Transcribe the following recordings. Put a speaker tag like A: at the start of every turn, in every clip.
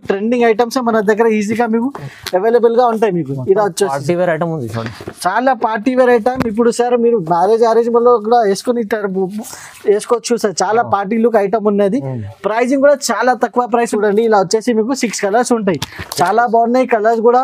A: Trending items మన దగ్గర ఈజీగా మీకు అవైలబుల్ గా ఉంటాయి. మీకు ఇలా వచ్చేసి
B: ఐటమ్ ఉంది
A: చాలా పార్టీ వేర్ ఐటమ్. ఇప్పుడు సార్ మీరు మ్యారేజ్ అరేంజ్మెంట్ లో కూడా వేసుకోవచ్చు సార్. చాలా పార్టీ లుక్ ఐటమ్ ఉన్నది. ప్రైజింగ్ కూడా చాలా తక్కువ ప్రైస్. చూడండి ఇలా వచ్చేసి మీకు 6 కలర్స్ ఉంటాయి. చాలా బాగున్నాయి కలర్స్ కూడా,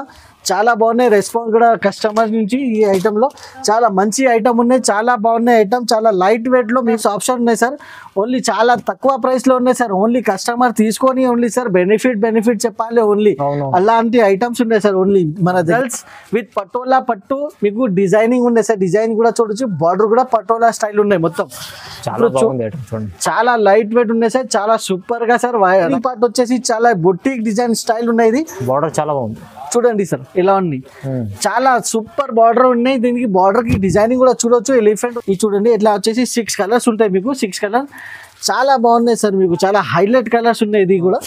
A: చాలా బాగున్నాయి. రెస్పాన్స్ కూడా కస్టమర్ నుంచి ఈ ఐటమ్ లో చాలా మంచి ఐటమ్ ఉన్నాయి. చాలా బాగున్నాయి ఐటమ్. చాలా లైట్ వెయిట్ లో మీకు ఆప్షన్ ఉన్నాయి సార్. ఓన్లీ చాలా తక్కువ ప్రైస్ లో ఉన్నాయి సార్. ఓన్లీ కస్టమర్ తీసుకొని ఓన్లీ సార్ బెనిఫిట్ చెప్పాలి. ఓన్లీ అలాంటి ఐటమ్స్ ఉన్నాయి సార్. ఓన్లీ మన గర్ల్స్ విత్ పటోలా పట్టు మీకు డిజైనింగ్ ఉన్నాయి సార్. డిజైన్ కూడా చూడొచ్చు. బార్డర్ కూడా పటోలా స్టైల్ ఉన్నాయి మొత్తం. చాలా లైట్ వెయిట్ ఉన్నాయి సార్. చాలా సూపర్ గా సార్. పార్ట్ వచ్చేసి చాలా బొటిక్ డిజైన్ స్టైల్ ఉన్నాయి.
B: బార్డర్ చాలా బాగుంది
A: చూడండి సార్ ఇలా ఉంది. చాలా సూపర్ బార్డర్ ఉన్నాయి. దీనికి బార్డర్ కి డిజైనింగ్ కూడా చూడొచ్చు. ఎలిఫెంట్ ఇది చూడండి. ఇట్లా వచ్చేసి 6 కలర్స్ ఉంటాయి మీకు. 6 కలర్ చాలా బాగున్నాయి సార్. మీకు చాలా హైలైట్ కలర్స్ ఉన్నాయి. ఇది కూడా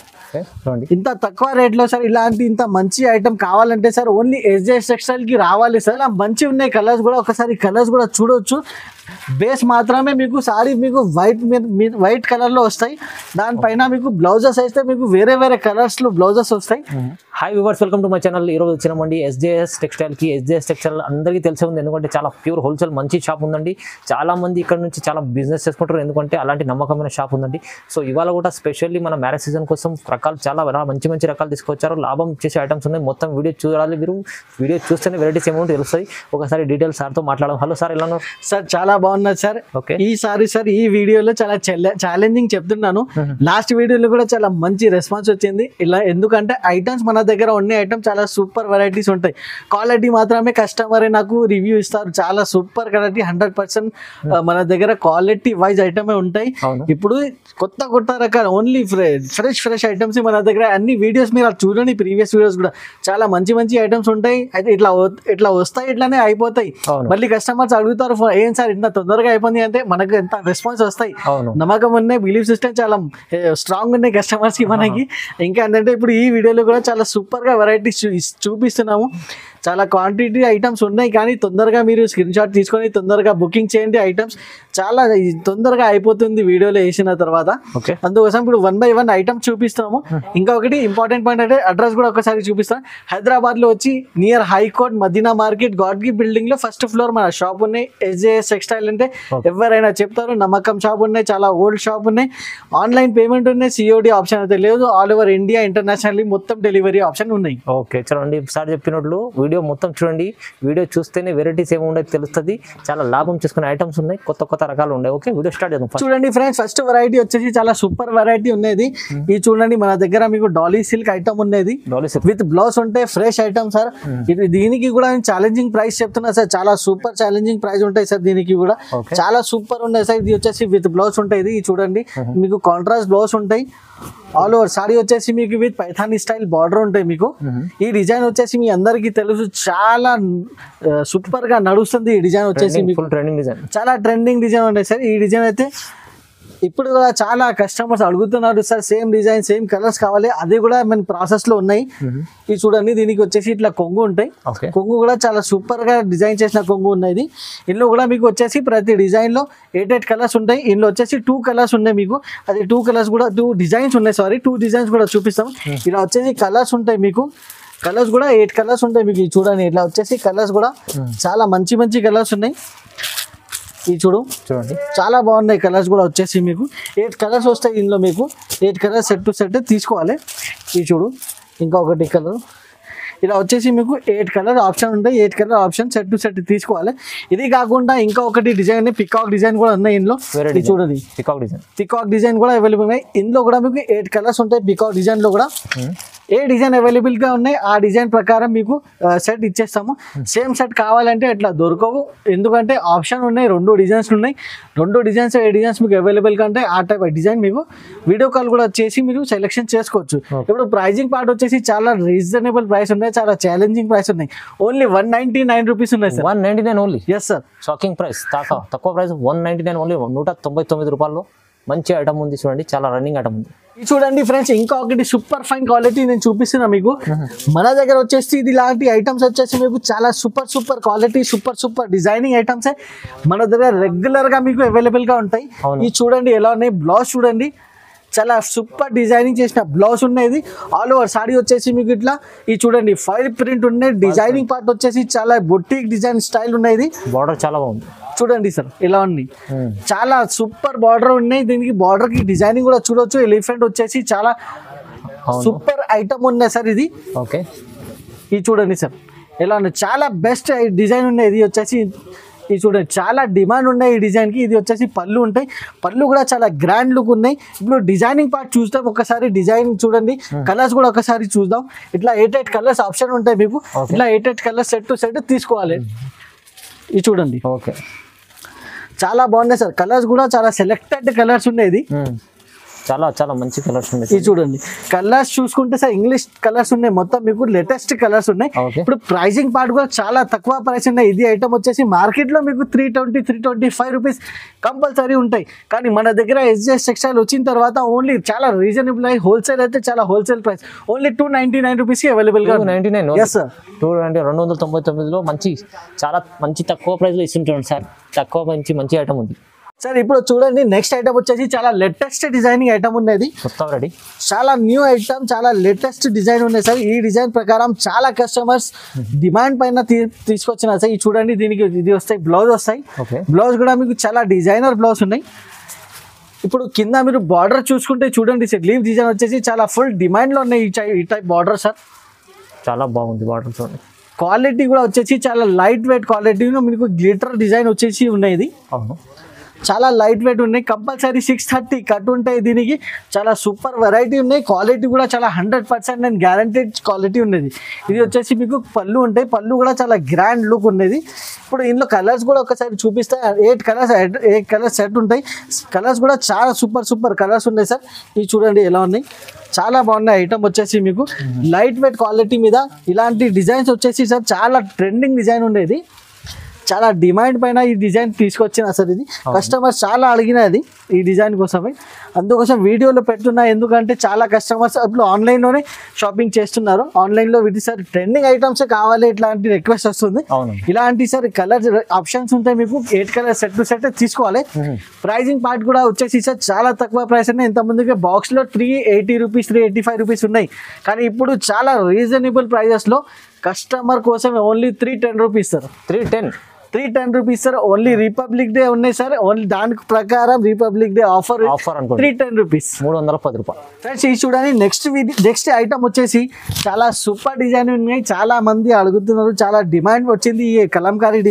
A: ఇంత తక్కువ రేట్ లో సార్ ఇలాంటి ఇంత మంచి ఐటమ్ కావాలంటే సార్ ఓన్లీ SJS టెక్స్టైల్ కి రావాలి సార్. మంచి ఉన్నాయి కలర్స్ కూడా. ఒకసారి కలర్స్ కూడా చూడొచ్చు. బేస్ మాత్రమే మీకు సారీ మీకు వైట్ కలర్ లో వస్తాయి. దానిపైన మీకు బ్లౌజెస్ అయితే మీకు వేరే కలర్స్ లో బ్లౌజెస్ వస్తాయి.
B: Hi viewers, welcome to my channel. ఈ రోజు వచ్చినామండి SJS టెక్స్టైల్ కి. SJS టెక్స్టైల్ అందరికీ తెలిసే ఉంది, ఎందుకంటే చాలా ప్యూర్ హోల్సేల్ మంచి షాప్ ఉందండి. చాలా మంది ఇక్కడ నుంచి చాలా బిజినెస్ చేసుకుంటారు, ఎందుకంటే అలాంటి నమ్మకమైన షాప్ ఉందండి. సో ఇవాళ కూడా స్పెషల్లీ మన మ్యారేజ్ సీజన్ కోసం రకాలు చాలా మంచి రకాలు తీసుకొచ్చారు. లాభం చేసే ఐటమ్స్ ఉన్నాయి. మొత్తం వీడియో చూడాలి. మీరు వీడియో చూస్తేనే వెరైటీస్ ఏమౌంట్ తెలుస్తుంది. ఒకసారి డీటెయిల్స్ సార్తో మాట్లాడడం. హలో సార్, ఎలా ఉన్నారు
A: సార్? చాలా బాగున్నారు సార్. ఓకే, ఈసారి సార్ ఈ వీడియోలో చాలా ఛాలెంజింగ్ చెప్తున్నాను. లాస్ట్ వీడియోలో కూడా చాలా మంచి రెస్పాన్స్ వచ్చింది. ఇలా ఎందుకంటే ఐటమ్స్ మన దగ్గర ఉన్న ఐటమ్ చాలా సూపర్ వెరైటీస్ ఉంటాయి. క్వాలిటీ మాత్రమే కస్టమర్ నాకు రివ్యూ ఇస్తారు. చాలా సూపర్ క్వాలిటీ 100% మన దగ్గర క్వాలిటీ వైజ్ ఐటమే ఉంటాయి. ఇప్పుడు కొత్త రకాల ఓన్లీ ఫ్రెష్ ఐటమ్స్ మన దగ్గర. అన్ని వీడియోస్ మీరు చూడండి, ప్రీవియస్ వీడియోస్ కూడా చాలా మంచి ఐటమ్స్ ఉంటాయి. అయితే ఇట్లా వస్తాయి, ఇట్లానే అయిపోతాయి. మళ్ళీ కస్టమర్స్ అడుగుతారు, ఏం సార్ ఇంత తొందరగా అయిపోయింది అంటే మనకు ఎంత రెస్పాన్స్ వస్తాయి. నమ్మకం ఉన్నాయి, బిలీఫ్ సిస్టమ్ చాలా స్ట్రాంగ్ ఉన్నాయి కస్టమర్స్ కి మనకి. ఇంకా ఏంటంటే ఇప్పుడు ఈ వీడియోలో కూడా చాలా సూపర్ గా వెరైటీస్ చూపిస్తున్నాము. చాలా క్వాంటిటీ ఐటమ్స్ ఉన్నాయి, కానీ తొందరగా మీరు స్క్రీన్ షాట్ తీసుకొని తొందరగా బుకింగ్ చేయండి. ఐటమ్స్ చాలా తొందరగా అయిపోతుంది వీడియోలో వేసిన తర్వాత. అందుకోసం ఇప్పుడు 1 by 1 ఐటమ్స్ చూపిస్తాము. ఇంకొకటి ఇంపార్టెంట్ పాయింట్ అంటే అడ్రస్ కూడా ఒకసారి చూపిస్తాం. హైదరాబాద్ లో వచ్చి near high court Madina market Gadgi building లో ఫస్ట్ ఫ్లోర్ మన షాప్ ఉన్నాయి. SJS టెక్స్టైల్ అంటే ఎవరైనా చెప్తారు, నమ్మకం షాప్ ఉన్నాయి. చాలా ఓల్డ్ షాప్ ఉన్నాయి. ఆన్లైన్ పేమెంట్ ఉన్నాయి. COD ఆప్షన్ అయితే లేదు. ఆల్ ఓవర్ ఇండియా ఇంటర్నేషనల్లీ మొత్తం డెలివరీ ఆప్షన్ ఉన్నాయి.
B: ఓకే, చూడండి సార్ చెప్పినట్లు వీడియో మొత్తం చూడండి. వీడియో చూస్తేనే వెరైటీస్ ఏమి ఉండదు తెలుస్తుంది. చాలా లాభం చేసుకునే ఐటమ్స్ ఉన్నాయి, కొత్త రకాలు ఉన్నాయి. ఓకే, వీడియో స్టార్ట్ చేద్దాం.
A: చూడండి ఫ్రెండ్స్, ఫస్ట్ వెరైటీ వచ్చేసి చాలా సూపర్ వెరైటీ ఉన్నది. ఇది చూడండి, మన దగ్గర మీకు డాలీ సిల్క్ ఐటమ్ ఉన్నది. విత్ బ్లౌజ్ ఉంటాయి. Fresh item sir. ఇది దీనికి కూడా ఛాలెంజింగ్ ప్రైస్ చెప్తున్నా సార్. చాలా సూపర్ ఛాలెంజింగ్ ప్రైస్ ఉంటాయి సార్. దీనికి కూడా చాలా సూపర్ ఉన్నాయి సార్. ఇది వచ్చేసి విత్ బ్లౌజ్ ఉంటాయి. ఇది చూడండి, మీకు కాంట్రాస్ట్ బ్లౌజ్ ఉంటాయి. ఆల్ ఓవర్ సారీ వచ్చేసి మీకు విత్ పైథానీ స్టైల్ బార్డర్ ఉంటాయి. మీకు ఈ డిజైన్ వచ్చేసి మీ అందరికి తెలుసు, చాలా సూపర్ గా నడుస్తుంది. ఈ డిజైన్ వచ్చేసి మీకు చాలా ట్రెండింగ్ డిజైన్ ఉంటాయి సార్. ఈ డిజైన్ అయితే ఇప్పుడు కూడా చాలా కస్టమర్స్ అడుగుతున్నారు sir, same design same colours కావాలి. అది కూడా మన ప్రాసెస్ లో ఉన్నాయి. ఇది చూడండి, దీనికి వచ్చేసి ఇట్లా కొంగు ఉంటాయి. కొంగు కూడా చాలా సూపర్ గా డిజైన్ చేసిన కొంగు ఉన్నది. ఇందులో కూడా మీకు వచ్చేసి ప్రతి డిజైన్ లో 8 కలర్స్ ఉంటాయి. ఇందులో వచ్చేసి 2 కలర్స్ ఉన్నాయి. మీకు అది 2 కలర్స్ కూడా 2 డిజైన్స్ ఉన్నాయి. సారీ, 2 డిజైన్స్ కూడా చూపిస్తాం. ఇలా వచ్చేసి కలర్స్ ఉంటాయి. మీకు కలర్స్ కూడా 8 కలర్స్ ఉంటాయి. మీకు చూడండి, ఇట్లా వచ్చేసి కలర్స్ కూడా చాలా మంచి కలర్స్ ఉన్నాయి. ఇది చూడండి, చాలా బాగున్నాయి కలర్స్ కూడా వచ్చేసి మీకు 8 కలర్స్ వస్తాయి. ఇందులో మీకు 8 కలర్స్ సెట్ టు సెట్ తీసుకోవాలి. ఇది చూడు, ఇంకా ఒకటి కలర్. ఇలా వచ్చేసి మీకు 8 కలర్ ఆప్షన్ ఉంటాయి. 8 colour option set to set తీసుకోవాలి. ఇది కాకుండా ఇంకా ఒకటి డిజైన్ పికాక్ డిజైన్ కూడా ఉన్నాయి ఇందులో. చూడండి, పికాక్ డిజైన్ కూడా అవైలబుల్ ఉన్నాయి. ఇందులో కూడా మీకు 8 కలర్స్ ఉంటాయి. పికాక్ డిజైన్ లో కూడా ఏ డిజైన్ అవైలబుల్ గా ఉన్నాయి ఆ డిజైన్ ప్రకారం మీకు సెట్ ఇచ్చేస్తాము. సేమ్ సెట్ కావాలంటే ఎట్లా దొరకవు, ఎందుకంటే ఆప్షన్ ఉన్నాయి. 2 డిజైన్స్ ఉన్నాయి. 2 డిజైన్స్ ఏ డిజైన్స్ మీకు అవైలబుల్ గా అంటే ఆ టైప్ డిజైన్ మీకు వీడియో కాల్ కూడా చేసి మీరు సెలెక్షన్ చేసుకోవచ్చు. ఇప్పుడు ప్రైజింగ్ పార్ట్ వచ్చేసి చాలా రీజనబుల్ ప్రైస్ ఉన్నాయి. చాలా ఛాలెంజింగ్ ప్రైస్ ఉన్నాయి. ఓన్లీ 199 రూపీస్ ఉన్నాయి sir.
B: 199 only?
A: Yes sir.
B: Shocking price. తక్కువ ప్రైస్ 199 ఓన్లీ. 199 రూపాయల్లో మంచి ఐటమ్ ఉంది. చూడండి, చాలా రన్నింగ్ ఐటమ్ ఉంది.
A: చూడండి ఫ్రెండ్స్, ఇంకా ఒకటి సూపర్ ఫైన్ క్వాలిటీ నేను చూపిస్తున్నా మీకు. మన దగ్గర వచ్చేసి ఇది ఇలాంటి ఐటమ్స్ వచ్చేసి మీకు చాలా super quality super designing items మన దగ్గర రెగ్యులర్ గా మీకు అవైలబుల్ గా ఉంటాయి. ఇది చూడండి ఎలా ఉన్నాయి. బ్లౌజ్ చూడండి, చాలా సూపర్ డిజైనింగ్ చేసిన బ్లౌజ్ ఉన్నది. ఆల్ ఓవర్ సారీ వచ్చేసి మీకు ఇట్లా ఈ చూడండి ఫైల్ ప్రింట్ ఉన్నాయి. డిజైనింగ్ పార్ట్ వచ్చేసి చాలా బొటిక్ డిజైన్ స్టైల్ ఉన్నది.
B: బార్డర్ చాలా బాగుంది
A: చూడండి సార్ ఇలా ఉంది. చాలా సూపర్ బార్డర్ ఉన్నాయి. దీనికి బార్డర్ కి డిజైనింగ్ కూడా చూడొచ్చు. ఎలిఫెంట్ వచ్చేసి చాలా సూపర్ ఐటమ్ ఉన్నాయి సార్ ఇది.
B: ఓకే
A: ఇది చూడండి సార్ ఎలా ఉంది. చాలా బెస్ట్ డిజైన్ ఉన్నాయి. ఇది వచ్చేసి ఇది చూడండి చాలా డిమాండ్ ఉన్నాయి ఈ డిజైన్ కి. ఇది వచ్చేసి పళ్ళు ఉంటాయి. పళ్ళు కూడా చాలా గ్రాండ్ లుక్ ఉన్నాయి. ఇప్పుడు డిజైనింగ్ పార్ట్ చూద్దాం ఒకసారి. డిజైన్ చూడండి. కలర్స్ కూడా ఒకసారి చూద్దాం. ఇట్లా 8 కలర్స్ ఆప్షన్ ఉంటాయి మీకు. ఇట్లా 8 కలర్స్ సెట్ టు సెట్ తీసుకోవాలి. ఇది చూడండి.
B: ఓకే
A: చాలా బాగున్నాయి సార్. కలర్స్ కూడా చాలా సెలెక్టెడ్ కలర్స్ ఉన్నాయి.
B: చాలా చాలా మంచి కలర్స్ ఉన్నాయి.
A: ఇది చూడండి. కలర్స్ చూసుకుంటే సార్ ఇంగ్లీష్ కలర్స్ ఉన్నాయి. మొత్తం మీకు లేటెస్ట్ కలర్స్ ఉన్నాయి. ఇప్పుడు ప్రైసింగ్ పార్ట్ కూడా చాలా తక్కువ ప్రైస్ ఉన్నాయి. ఇది ఐటమ్ వచ్చేసి మార్కెట్ లో మీకు 320-325 రూపీస్ కంపల్సరీ ఉంటాయి. కానీ మన దగ్గర SJS టెక్స్టైల్ వచ్చిన తర్వాత ఓన్లీ చాలా రీజనబుల్ అయ్యి హోల్సేల్ అయితే చాలా హోల్సేల్ ప్రైస్ ఓన్లీ 299 రూపీస్ కి అవైలబుల్ గా
B: 299.
A: ఎస్ సార్
B: 299లో మంచి చాలా మంచి తక్కువ ప్రైస్ లో ఇస్తుంటాడు సార్. తక్కువ మంచి ఐటమ్ ఉంది
A: సార్. ఇప్పుడు చూడండి నెక్స్ట్ ఐటమ్ వచ్చేసి చాలా లేటెస్ట్ డిజైనింగ్ ఐటమ్ ఉన్నది.
B: మొత్తం రెడీ.
A: చాలా న్యూ ఐటమ్ చాలా లేటెస్ట్ డిజైన్ ఉన్నాయి సార్. ఈ డిజైన్ ప్రకారం చాలా కస్టమర్స్ డిమాండ్ పైన తీసుకొచ్చిన సార్. ఇది చూడండి. దీనికి ఇది వస్తాయి బ్లౌజ్ వస్తాయి. బ్లౌజ్ కూడా మీకు చాలా డిజైనర్ బ్లౌజ్ ఉన్నాయి. ఇప్పుడు కింద మీరు బార్డర్ చూసుకుంటే చూడండి సార్. లీవ్ డిజైన్ వచ్చేసి చాలా ఫుల్ డిమాండ్ లో ఉన్నాయి ఈ టైప్ బార్డర్ సార్.
B: చాలా బాగుంది బార్డర్ చూడండి.
A: క్వాలిటీ కూడా వచ్చేసి చాలా లైట్ వెయిట్ క్వాలిటీ. మీకు గ్లిటర్ డిజైన్ వచ్చేసి ఉన్నాయి.
B: అవును
A: చాలా లైట్ వెయిట్ ఉన్నాయి. కంపల్సరీ 630 కట్ ఉంటాయి. దీనికి చాలా సూపర్ వెరైటీ ఉన్నాయి. క్వాలిటీ కూడా చాలా 100% నేను గ్యారంటీడ్ క్వాలిటీ ఉన్నది. ఇది వచ్చేసి మీకు పళ్ళు ఉంటాయి. పళ్ళు కూడా చాలా గ్రాండ్ లుక్ ఉన్నది. ఇప్పుడు ఇందులో కలర్స్ కూడా ఒకసారి చూపిస్తే 8 కలర్స్ సెట్ ఉంటాయి. కలర్స్ కూడా చాలా సూపర్ కలర్స్ ఉన్నాయి సార్. ఇది చూడండి ఎలా ఉన్నాయి. చాలా బాగున్నాయి ఐటమ్ వచ్చేసి మీకు లైట్ వెయిట్ క్వాలిటీ మీద ఇలాంటి డిజైన్స్ వచ్చేసి సార్ చాలా ట్రెండింగ్ డిజైన్ ఉండేది. చాలా డిమాండ్ పైన ఈ డిజైన్ తీసుకొచ్చిన సార్. ఇది కస్టమర్స్ చాలా అడిగినది ఈ డిజైన్ కోసమే. అందుకోసం వీడియోలో పెడుతున్నా. ఎందుకంటే చాలా కస్టమర్స్ ఇప్పుడు ఆన్లైన్లోనే షాపింగ్ చేస్తున్నారు. ఆన్లైన్లో వీటి సార్ ట్రెండింగ్ ఐటమ్స్ కావాలి ఇట్లాంటి రిక్వెస్ట్ వస్తుంది. ఇలాంటి సార్ కలర్ ఆప్షన్స్ ఉంటాయి మీకు. 8 కలర్ సెట్ టు సెట్ తీసుకోవాలి. ప్రైజింగ్ పార్ట్ కూడా వచ్చేసి సార్ చాలా తక్కువ ప్రైస్ ఉన్నాయి. ఇంతకుముందుగా బాక్స్లో 380 రూపీస్ 385 రూపీస్ ఉన్నాయి. కానీ ఇప్పుడు చాలా రీజనబుల్ ప్రైజెస్లో కస్టమర్ కోసం only 310 rupees sir. 310 rupees sir. Only republic day ఉన్నాయి సార్. ఓన్లీ దాని ప్రకారం రిపబ్లిక్ డే ఆఫర్ 310 రూపీస్
B: 310 రూపాయలు
A: ఫ్రెండ్స్. ఇది చూడండి. నెక్స్ట్ ఐటమ్ వచ్చేసి చాలా సూపర్ డిజైన్ ఉన్నాయి. చాలా మంది అడుగుతున్నారు. చాలా డిమాండ్ వచ్చింది ఈ కలంకారీ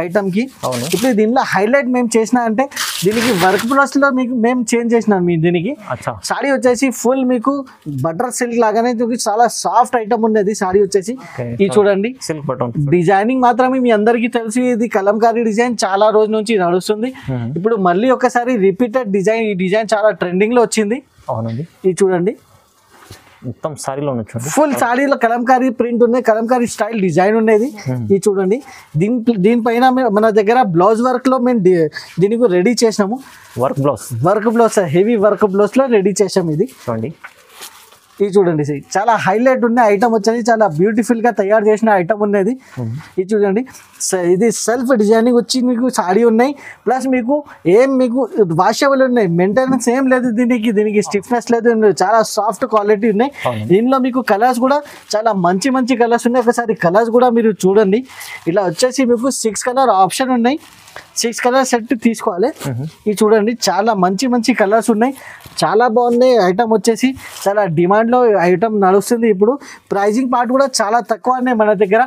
A: ఐటమ్ కి. ఇప్పుడు దీనిలో హైలైట్ మేము చేసిన అంటే దీనికి వర్క్ ప్లస్ లో మీకు మేము చేంజ్ చేసినాం. మీ దీనికి సారీ వచ్చేసి ఫుల్ మీకు బటర్ సిల్క్ లాగానే చాలా సాఫ్ట్ ఐటమ్ ఉన్నది సారీ వచ్చేసి. ఇది చూడండి.
B: సిల్క్ బటన్
A: డిజైనింగ్ మాత్రమే మీ అందరికీ తెలిసి ఇది కలంకారీ డిజైన్ చాలా రోజు నుంచి నడుస్తుంది. ఇప్పుడు మళ్ళీ ఒకసారి రిపీటెడ్ డిజైన్. ఈ డిజైన్ చాలా ట్రెండింగ్ లో వచ్చింది.
B: అవునండి.
A: ఇది చూడండి.
B: మొత్తం సారీలో
A: ఫుల్ సారీలో కలంకారీ ప్రింట్ ఉన్నాయి. కలంకారీ స్టైల్ డిజైన్ ఉండేది. ఇది చూడండి. దీనిపైన మన దగ్గర బ్లౌజ్ వర్క్ లో మేము దీనికి రెడీ చేసినాము.
B: Work
A: blouse heavy work blouse లో రెడీ చేసాము. ఇది చూడండి. ఇది చూడండి. చాలా హైలైట్ ఉన్న ఐటమ్ వచ్చేది. చాలా బ్యూటిఫుల్ గా తయారు చేసిన ఐటమ్ ఉన్నది. ఇది చూడండి. ఇది సెల్ఫ్ డిజైనింగ్ వచ్చి మీకు సారీ ఉన్నాయి. ప్లస్ మీకు వాషబుల్ ఉన్నాయి. మెయింటెనెన్స్ ఏం లేదు దీనికి స్టిఫ్నెస్ లేదు. చాలా సాఫ్ట్ క్వాలిటీ ఉన్నాయి. దీనిలో మీకు కలర్స్ కూడా చాలా మంచి కలర్స్ ఉన్నాయి. ఒకసారి కలర్స్ కూడా మీరు చూడండి. ఇలా వచ్చేసి మీకు 6 కలర్ ఆప్షన్ ఉన్నాయి. 6 కలర్ సెట్ తీసుకోవాలి. ఇది చూడండి. చాలా మంచి కలర్స్ ఉన్నాయి. చాలా బాగున్నాయి ఐటమ్ వచ్చేసి. చాలా డిమాండ్ లో ఐటమ్ నడుస్తుంది. ఇప్పుడు ప్రైజింగ్ పార్ట్ కూడా చాలా తక్కువ ఉన్నాయి మన దగ్గర.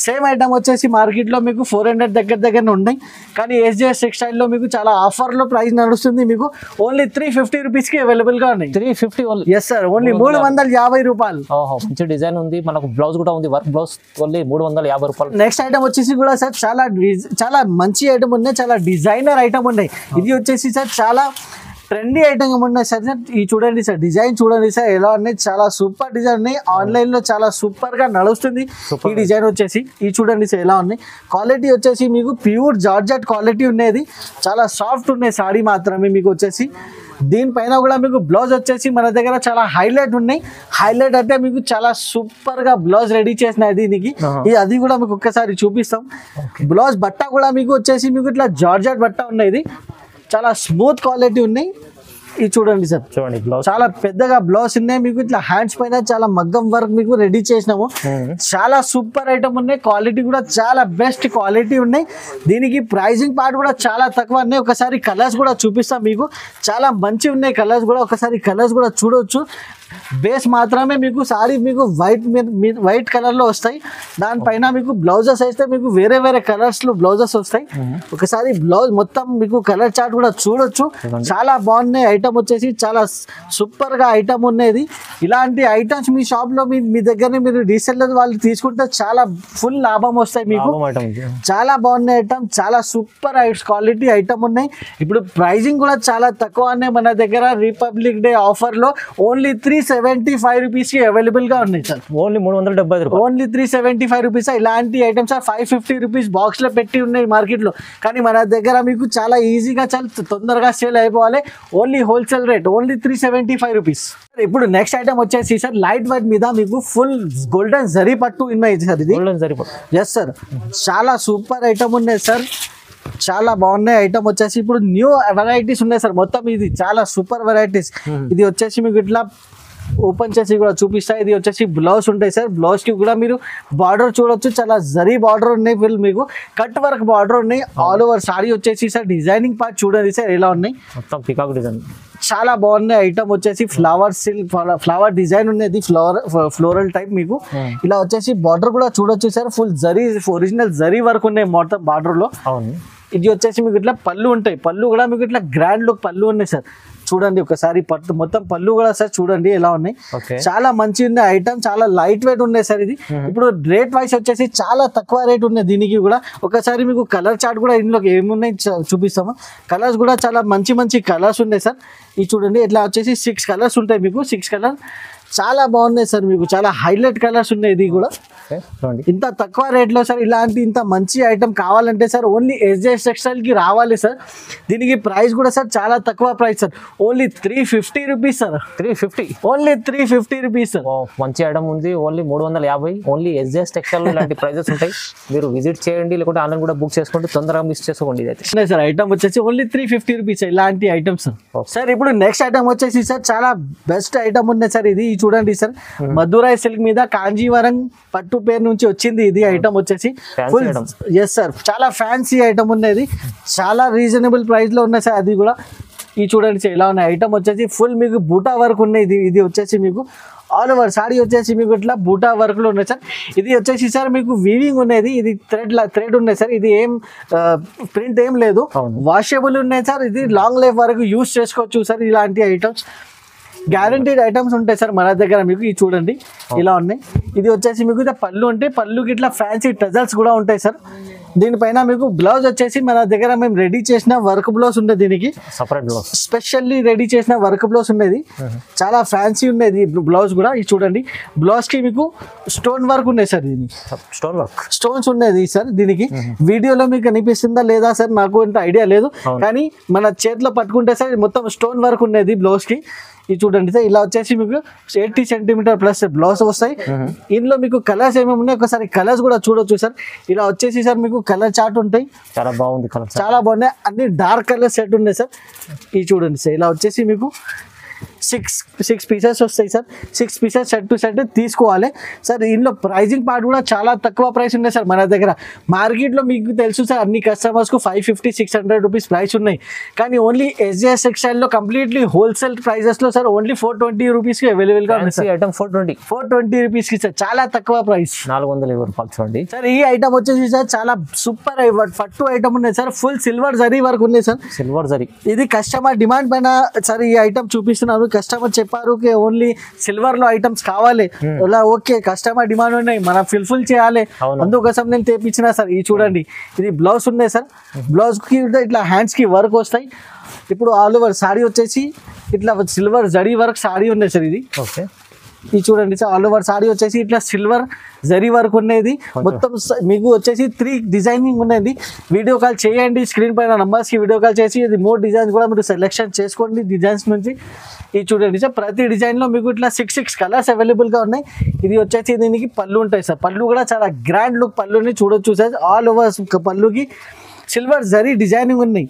A: సేమ్ ఐటమ్ వచ్చేసి మార్కెట్ లో మీకు 400 దగ్గర ఉన్నాయి. కానీ SJS టెక్స్టైల్ లో మీకు చాలా ఆఫర్ లో ప్రైస్ నడుస్తుంది. మీకు ఓన్లీ 350 రూపీస్ కి అవైలబుల్ గా ఉన్నాయి.
B: 350
A: ఎస్ సార్. ఓన్లీ 350 రూపాయలు.
B: మంచి డిజైన్ ఉంది. మనకు బ్లౌజ్ కూడా ఉంది. వర్క్ బ్లౌజ్ ఓన్లీ 350 రూపాయలు.
A: నెక్స్ట్ ఐటమ్ వచ్చేసి కూడా సార్ చాలా మంచి ఐటమ్ ఉన్నాయి. చాలా డిజైనర్ ఐటమ్ ఉన్నాయి. ఇది వచ్చేసి సార్ చాలా ట్రెండీ ఐటమ్ ఉన్నాయి సార్. ఇది చూడండి సార్. డిజైన్ చూడండి సార్ ఎలా ఉన్నాయి. చాలా సూపర్ డిజైన్ ఉన్నాయి. ఆన్లైన్ లో చాలా సూపర్ గా నడుస్తుంది ఈ డిజైన్ వచ్చేసి. ఇది చూడండి సార్ ఎలా ఉన్నాయి. క్వాలిటీ వచ్చేసి మీకు ప్యూర్ జార్జెట్ క్వాలిటీ ఉండేది. చాలా సాఫ్ట్ ఉన్నాయి సారీ మాత్రమే మీకు వచ్చేసి. దీనిపైన కూడా మీకు బ్లౌజ్ వచ్చేసి మన దగ్గర చాలా హైలైట్ ఉన్నాయి. హైలైట్ అంటే మీకు చాలా సూపర్ గా బ్లౌజ్ రెడీ చేసిన దీనికి. అది కూడా మీకు ఒక్కసారి చూపిస్తాం. బ్లౌజ్ బట్ట కూడా మీకు వచ్చేసి మీకు ఇట్లా జార్జెట్ బట్ట ఉన్నది. చాలా స్మూత్ క్వాలిటీ ఉన్నాయి. ఇది చూడండి సార్,
B: చూడండి బ్లౌజ్
A: చాలా పెద్దగా బ్లౌజ్ ఉన్నాయి మీకు. ఇట్లా హ్యాండ్స్ పైన చాలా మగ్గం వర్క్ మీకు రెడీ చేసినాము. చాలా సూపర్ ఐటమ్ ఉన్నాయి, క్వాలిటీ కూడా చాలా బెస్ట్ క్వాలిటీ ఉన్నాయి. దీనికి ప్రైజింగ్ పార్ట్ కూడా చాలా తక్కువ ఉన్నాయి. ఒకసారి కలర్స్ కూడా చూపిస్తాం మీకు, చాలా మంచి ఉన్నాయి కలర్స్ కూడా. ఒకసారి కలర్స్ కూడా చూడొచ్చు. బేస్ మాత్రమే మీకు సారీ మీకు వైట్ కలర్ లో వస్తాయి. దానిపైన మీకు బ్లౌజెస్ అయితే మీకు వేరే వేరే కలర్స్ లో బ్లౌజెస్ వస్తాయి. ఒకసారి బ్లౌజ్ మొత్తం మీకు కలర్ చార్ట్ కూడా చూడొచ్చు. చాలా బాగున్నాయి ఐటమ్ వచ్చేసి, చాలా సూపర్ గా ఐటమ్ ఉన్నది. ఇలాంటి ఐటమ్స్ మీ షాప్ లో మీ దగ్గర మీరు రీసెల్లర్ వాళ్ళు తీసుకుంటే చాలా ఫుల్ లాభం వస్తాయి మీకు. చాలా బాగున్నాయి ఐటమ్, చాలా సూపర్ క్వాలిటీ ఐటమ్ ఉన్నాయి. ఇప్పుడు ప్రైజింగ్ కూడా చాలా తక్కువ ఉన్నాయి మన దగ్గర. రిపబ్లిక్ డే ఆఫర్ లో ఓన్లీ 375 రూపీస్ కి అవైలబుల్ గా ఉన్నాయి సార్.
B: ఓన్లీ 375 రూపాయలు,
A: ఓన్లీ 375 రూపీస్. ఇలాంటి ఐటమ్స్ 550 రూపీస్ బాక్స్ లో పెట్టి ఉన్నాయి మార్కెట్ లో, కానీ మన దగ్గర మీకు చాలా ఈజీగా చాలా తొందరగా సేల్ అయిపోవాలి. Only wholesale rate, only 375 rupees. ఇప్పుడు నెక్స్ట్ ఐటమ్ వచ్చేసి సార్ లైట్ వైట్ మీద మీకు ఫుల్ గోల్డెన్ జరీ పట్టు ఉన్నాయి సార్. ఇది
B: గోల్డెన్ జరీ పట్టు,
A: ఎస్ సార్. చాలా సూపర్ ఐటమ్ ఉన్నాయి సార్, చాలా బాగున్నాయి ఐటమ్ వచ్చేసి. ఇప్పుడు న్యూ వెరైటీస్ ఉన్నాయి సార్ మొత్తం. ఇది చాలా సూపర్ వెరైటీస్. ఇది వచ్చేసి మీకు ఇట్లా ఓపెన్ చేసి కూడా చూపిస్తా. ఇది వచ్చేసి బ్లౌజ్ ఉంటాయి సార్. బ్లౌజ్ కి కూడా మీరు బార్డర్ చూడొచ్చు, చాలా జరీ బార్డర్ ఉన్నాయి. ఫుల్ మీకు కట్ వర్క్ బార్డర్ ఉన్నాయి. ఆల్ ఓవర్ సారీ వచ్చేసి సార్ డిజైనింగ్ పార్ట్ చూడండి సార్ ఎలా ఉన్నాయి.
B: మొత్తం పికాక్ డిజైన్
A: చాలా బాగున్నాయి ఐటమ్ వచ్చేసి. ఫ్లవర్ డిజైన్ ఉన్నది, ఫ్లోరల్ టైప్ మీకు. ఇలా వచ్చేసి బార్డర్ కూడా చూడొచ్చు sir. Full zari original zari work ఉన్నాయి మొత్తం బార్డర్ లో.
B: అవును.
A: ఇది వచ్చేసి మీకు ఇట్లా పళ్ళు ఉంటాయి. పళ్ళు కూడా మీకు ఇట్లా గ్రాండ్ లుక్ పళ్ళు ఉన్నాయి సార్. చూడండి ఒకసారి పట్టు మొత్తం పళ్ళు కూడా సార్ చూడండి ఎలా ఉన్నాయి. చాలా మంచి ఉన్నాయి ఐటమ్, చాలా లైట్ వెయిట్ ఉన్నాయి సార్. ఇది ఇప్పుడు రేట్ వైస్ వచ్చేసి చాలా తక్కువ రేట్ ఉన్నాయి దీనికి కూడా. ఒకసారి మీకు కలర్ చార్ట్ కూడా ఇందులో ఏమున్నాయి చూపిస్తాము. కలర్స్ కూడా చాలా మంచి మంచి కలర్స్ ఉన్నాయి సార్. ఇది చూడండి ఇట్లా వచ్చేసి 6 కలర్స్ ఉంటాయి మీకు. 6 కలర్ చాలా బాగున్నాయి సార్ మీకు, చాలా హైలైట్ కలర్స్ ఉన్నాయి. ఇది కూడా ఇంత తక్కువ రేట్లో సార్. ఇలాంటి ఇంత మంచి ఐటమ్ కావాలంటే సార్ ఓన్లీ ఎస్జేఎస్ టెక్స్టైల్ కి రావాలి సార్. దీనికి ప్రైస్ కూడా సార్ చాలా తక్కువ price sir. Only 350 rupees sir. 350, only 350 rupees sir.
B: మంచి ఐటమ్ ఉంది. ఓన్లీ 350. ఓన్లీ ఎస్జేఎస్ టెక్స్టైల్ ఇలాంటి ప్రైజెస్ ఉంటాయి. మీరు విజిట్ చేయండి, లేకుంటే ఆన్లైన్ కూడా బుక్ చేసుకోండి, తొందరగా మిస్ చేసుకోండి. ఇదైతే
A: సార్ ఐటమ్ వచ్చేసి ఓన్లీ 350 రూపీస్ ఇలాంటి ఐటమ్స్ సార్. ఇప్పుడు నెక్స్ట్ ఐటమ్ వచ్చేసి సార్ చాలా బెస్ట్ ఐటమ్ ఉన్నాయి సార్. ఇది చూడండి సార్, మధురై సిల్క్ మీద కాంజీవరం పట్టు పేరు నుంచి వచ్చింది ఇది ఐటమ్ వచ్చేసి. ఫుల్ ఎస్ సార్, చాలా ఫ్యాన్సీ ఐటమ్ ఉన్నది, చాలా రీజనబుల్ ప్రైస్ లో ఉన్నాయి సార్. అది కూడా ఈ చూడండి సార్ ఎలా ఉన్నాయి ఐటమ్ వచ్చేసి. ఫుల్ మీకు బూటా వర్క్ ఉన్నాయి. ఇది వచ్చేసి మీకు ఆల్ ఓవర్ సారీ వచ్చేసి మీకు ఇట్లా బూటా వర్క్ లో ఉన్నాయి సార్. ఇది వచ్చేసి సార్ మీకు వీవింగ్ ఉన్నది. ఇది థ్రెడ్ ఉన్నాయి సార్. ఇది ఏం ప్రింట్ ఏం లేదు, వాషబుల్ ఉన్నాయి సార్. ఇది లాంగ్ లైఫ్ వరకు యూస్ చేసుకోవచ్చు సార్. ఇలాంటి ఐటమ్స్ గ్యారంటీడ్ ఐటమ్స్ ఉంటాయి సార్ మన దగ్గర మీకు. ఇది చూడండి ఇలా ఉన్నాయి. ఇది వచ్చేసి మీకు పళ్ళు ఉంటే పళ్ళుకి ఇట్లా ఫ్యాన్సీ టజల్స్ కూడా ఉంటాయి సార్. దీనిపైన మీకు బ్లౌజ్ వచ్చేసి మన దగ్గర మేము రెడీ చేసిన వర్క్ బ్లౌజ్ ఉండేది. దీనికి
B: సపరేట్ బ్లౌజ్,
A: స్పెషల్లీ రెడీ చేసిన వర్క్ బ్లౌజ్ ఉండేది. చాలా ఫ్యాన్సీ ఉండేది బ్లౌజ్ కూడా. ఇది చూడండి బ్లౌజ్ కి మీకు స్టోన్ వర్క్ ఉన్నాయి సార్. దీనికి
B: స్టోన్ వర్క్,
A: స్టోన్స్ ఉన్నది సార్. దీనికి వీడియోలో మీకు కనిపిస్తుందా లేదా సార్ నాకు అంత ఐడియా లేదు, కానీ మన చేతిలో పట్టుకుంటే సార్ మొత్తం స్టోన్ వర్క్ ఉన్నది బ్లౌజ్ కి. ఇది చూడండి సార్ ఇలా వచ్చేసి మీకు 80 సెంటీమీటర్ ప్లస్ బ్లౌజ్ వస్తాయి. ఇందులో మీకు కలర్స్ ఏమేమి ఉన్నాయి ఒకసారి కలర్స్ కూడా చూడొచ్చు సార్. ఇలా వచ్చేసి సార్ మీకు కలర్ చార్ట్ ఉంటాయి.
B: చాలా బాగుంది కలర్,
A: చాలా బాగున్నాయి. అన్ని డార్క్ కలర్ సెట్ ఉన్నాయి సార్. ఇది చూడండి సార్ ఇలా వచ్చేసి మీకు 6 పీసెస్ వస్తాయి sir. 6 pieces set to set తీసుకోవాలి సార్. ఇందులో ప్రైజింగ్ పార్ట్ కూడా చాలా తక్కువ ప్రైస్ ఉన్నాయి సార్ మన దగ్గర. మార్కెట్లో మీకు తెలుసు సార్ అన్ని కస్టమర్స్కు 550-600 రూపీస్ ప్రైస్ ఉన్నాయి, కానీ ఓన్లీ ఎస్జేఎస్ టెక్స్టైల్లో కంప్లీట్లీ హోల్సేల్ ప్రైజెస్లో సార్ ఓన్లీ 420 రూపీస్కి అవైలబుల్గా ఉంది సార్.
B: ఐటమ్ 420
A: రూపీస్కి సార్, చాలా తక్కువ ప్రైస్,
B: 420 రూపాయలు చూడండి
A: సార్. ఈ ఐటమ్ వచ్చేసి సార్ చాలా సూపర్ పట్టు ఐటమ్ ఉన్నాయి sir. Full silver zari work ఉన్నాయి సార్.
B: సిల్వర్ జరీ ఇది
A: కస్టమర్ డిమాండ్ పైన సార్ ఈ ఐటమ్ చూపిస్తున్నాను. కస్టమర్ చెప్పారు ఓన్లీ సిల్వర్ లో ఐటమ్స్ కావాలి. ఇలా ఓకే, కస్టమర్ డిమాండ్ ఉన్నాయి, మనం ఫుల్ఫిల్ చేయాలి, అందుకోసం నేను తెప్పించిన సార్. ఇది చూడండి ఇది బ్లౌజ్ ఉన్నాయి సార్. బ్లౌజ్ కి ఇట్లా హ్యాండ్స్ కి వర్క్ వస్తాయి. ఇప్పుడు ఆల్ ఓవర్ సారీ వచ్చేసి ఇట్లా సిల్వర్ జరీ వర్క్ సారీ ఉన్నాయి సార్. ఇది ఓకే, ఇది చూడండి సార్. ఆల్ ఓవర్ సారీ వచ్చేసి ఇట్లా సిల్వర్ జరీ వర్క్ ఉన్నది. మొత్తం మీకు వచ్చేసి 3 డిజైనింగ్ ఉన్నది. వీడియో కాల్ చేయండి, స్క్రీన్ పైన నంబర్స్కి వీడియో కాల్ చేసి ఇది మోర్ డిజైన్స్ కూడా మీరు సెలెక్షన్ చేసుకోండి డిజైన్స్ నుంచి. ఇది చూడండి సార్, ప్రతి డిజైన్లో మీకు ఇట్లా 6 కలర్స్ అవైలబుల్గా ఉన్నాయి. ఇది వచ్చేసి దీనికి పళ్ళు ఉంటాయి సార్. పళ్ళు కూడా చాలా గ్రాండ్ లుక్ పళ్ళుని చూడొచ్చు సార్. ఆల్ ఓవర్ పళ్ళుకి సిల్వర్ జరీ డిజైనింగ్ ఉన్నాయి.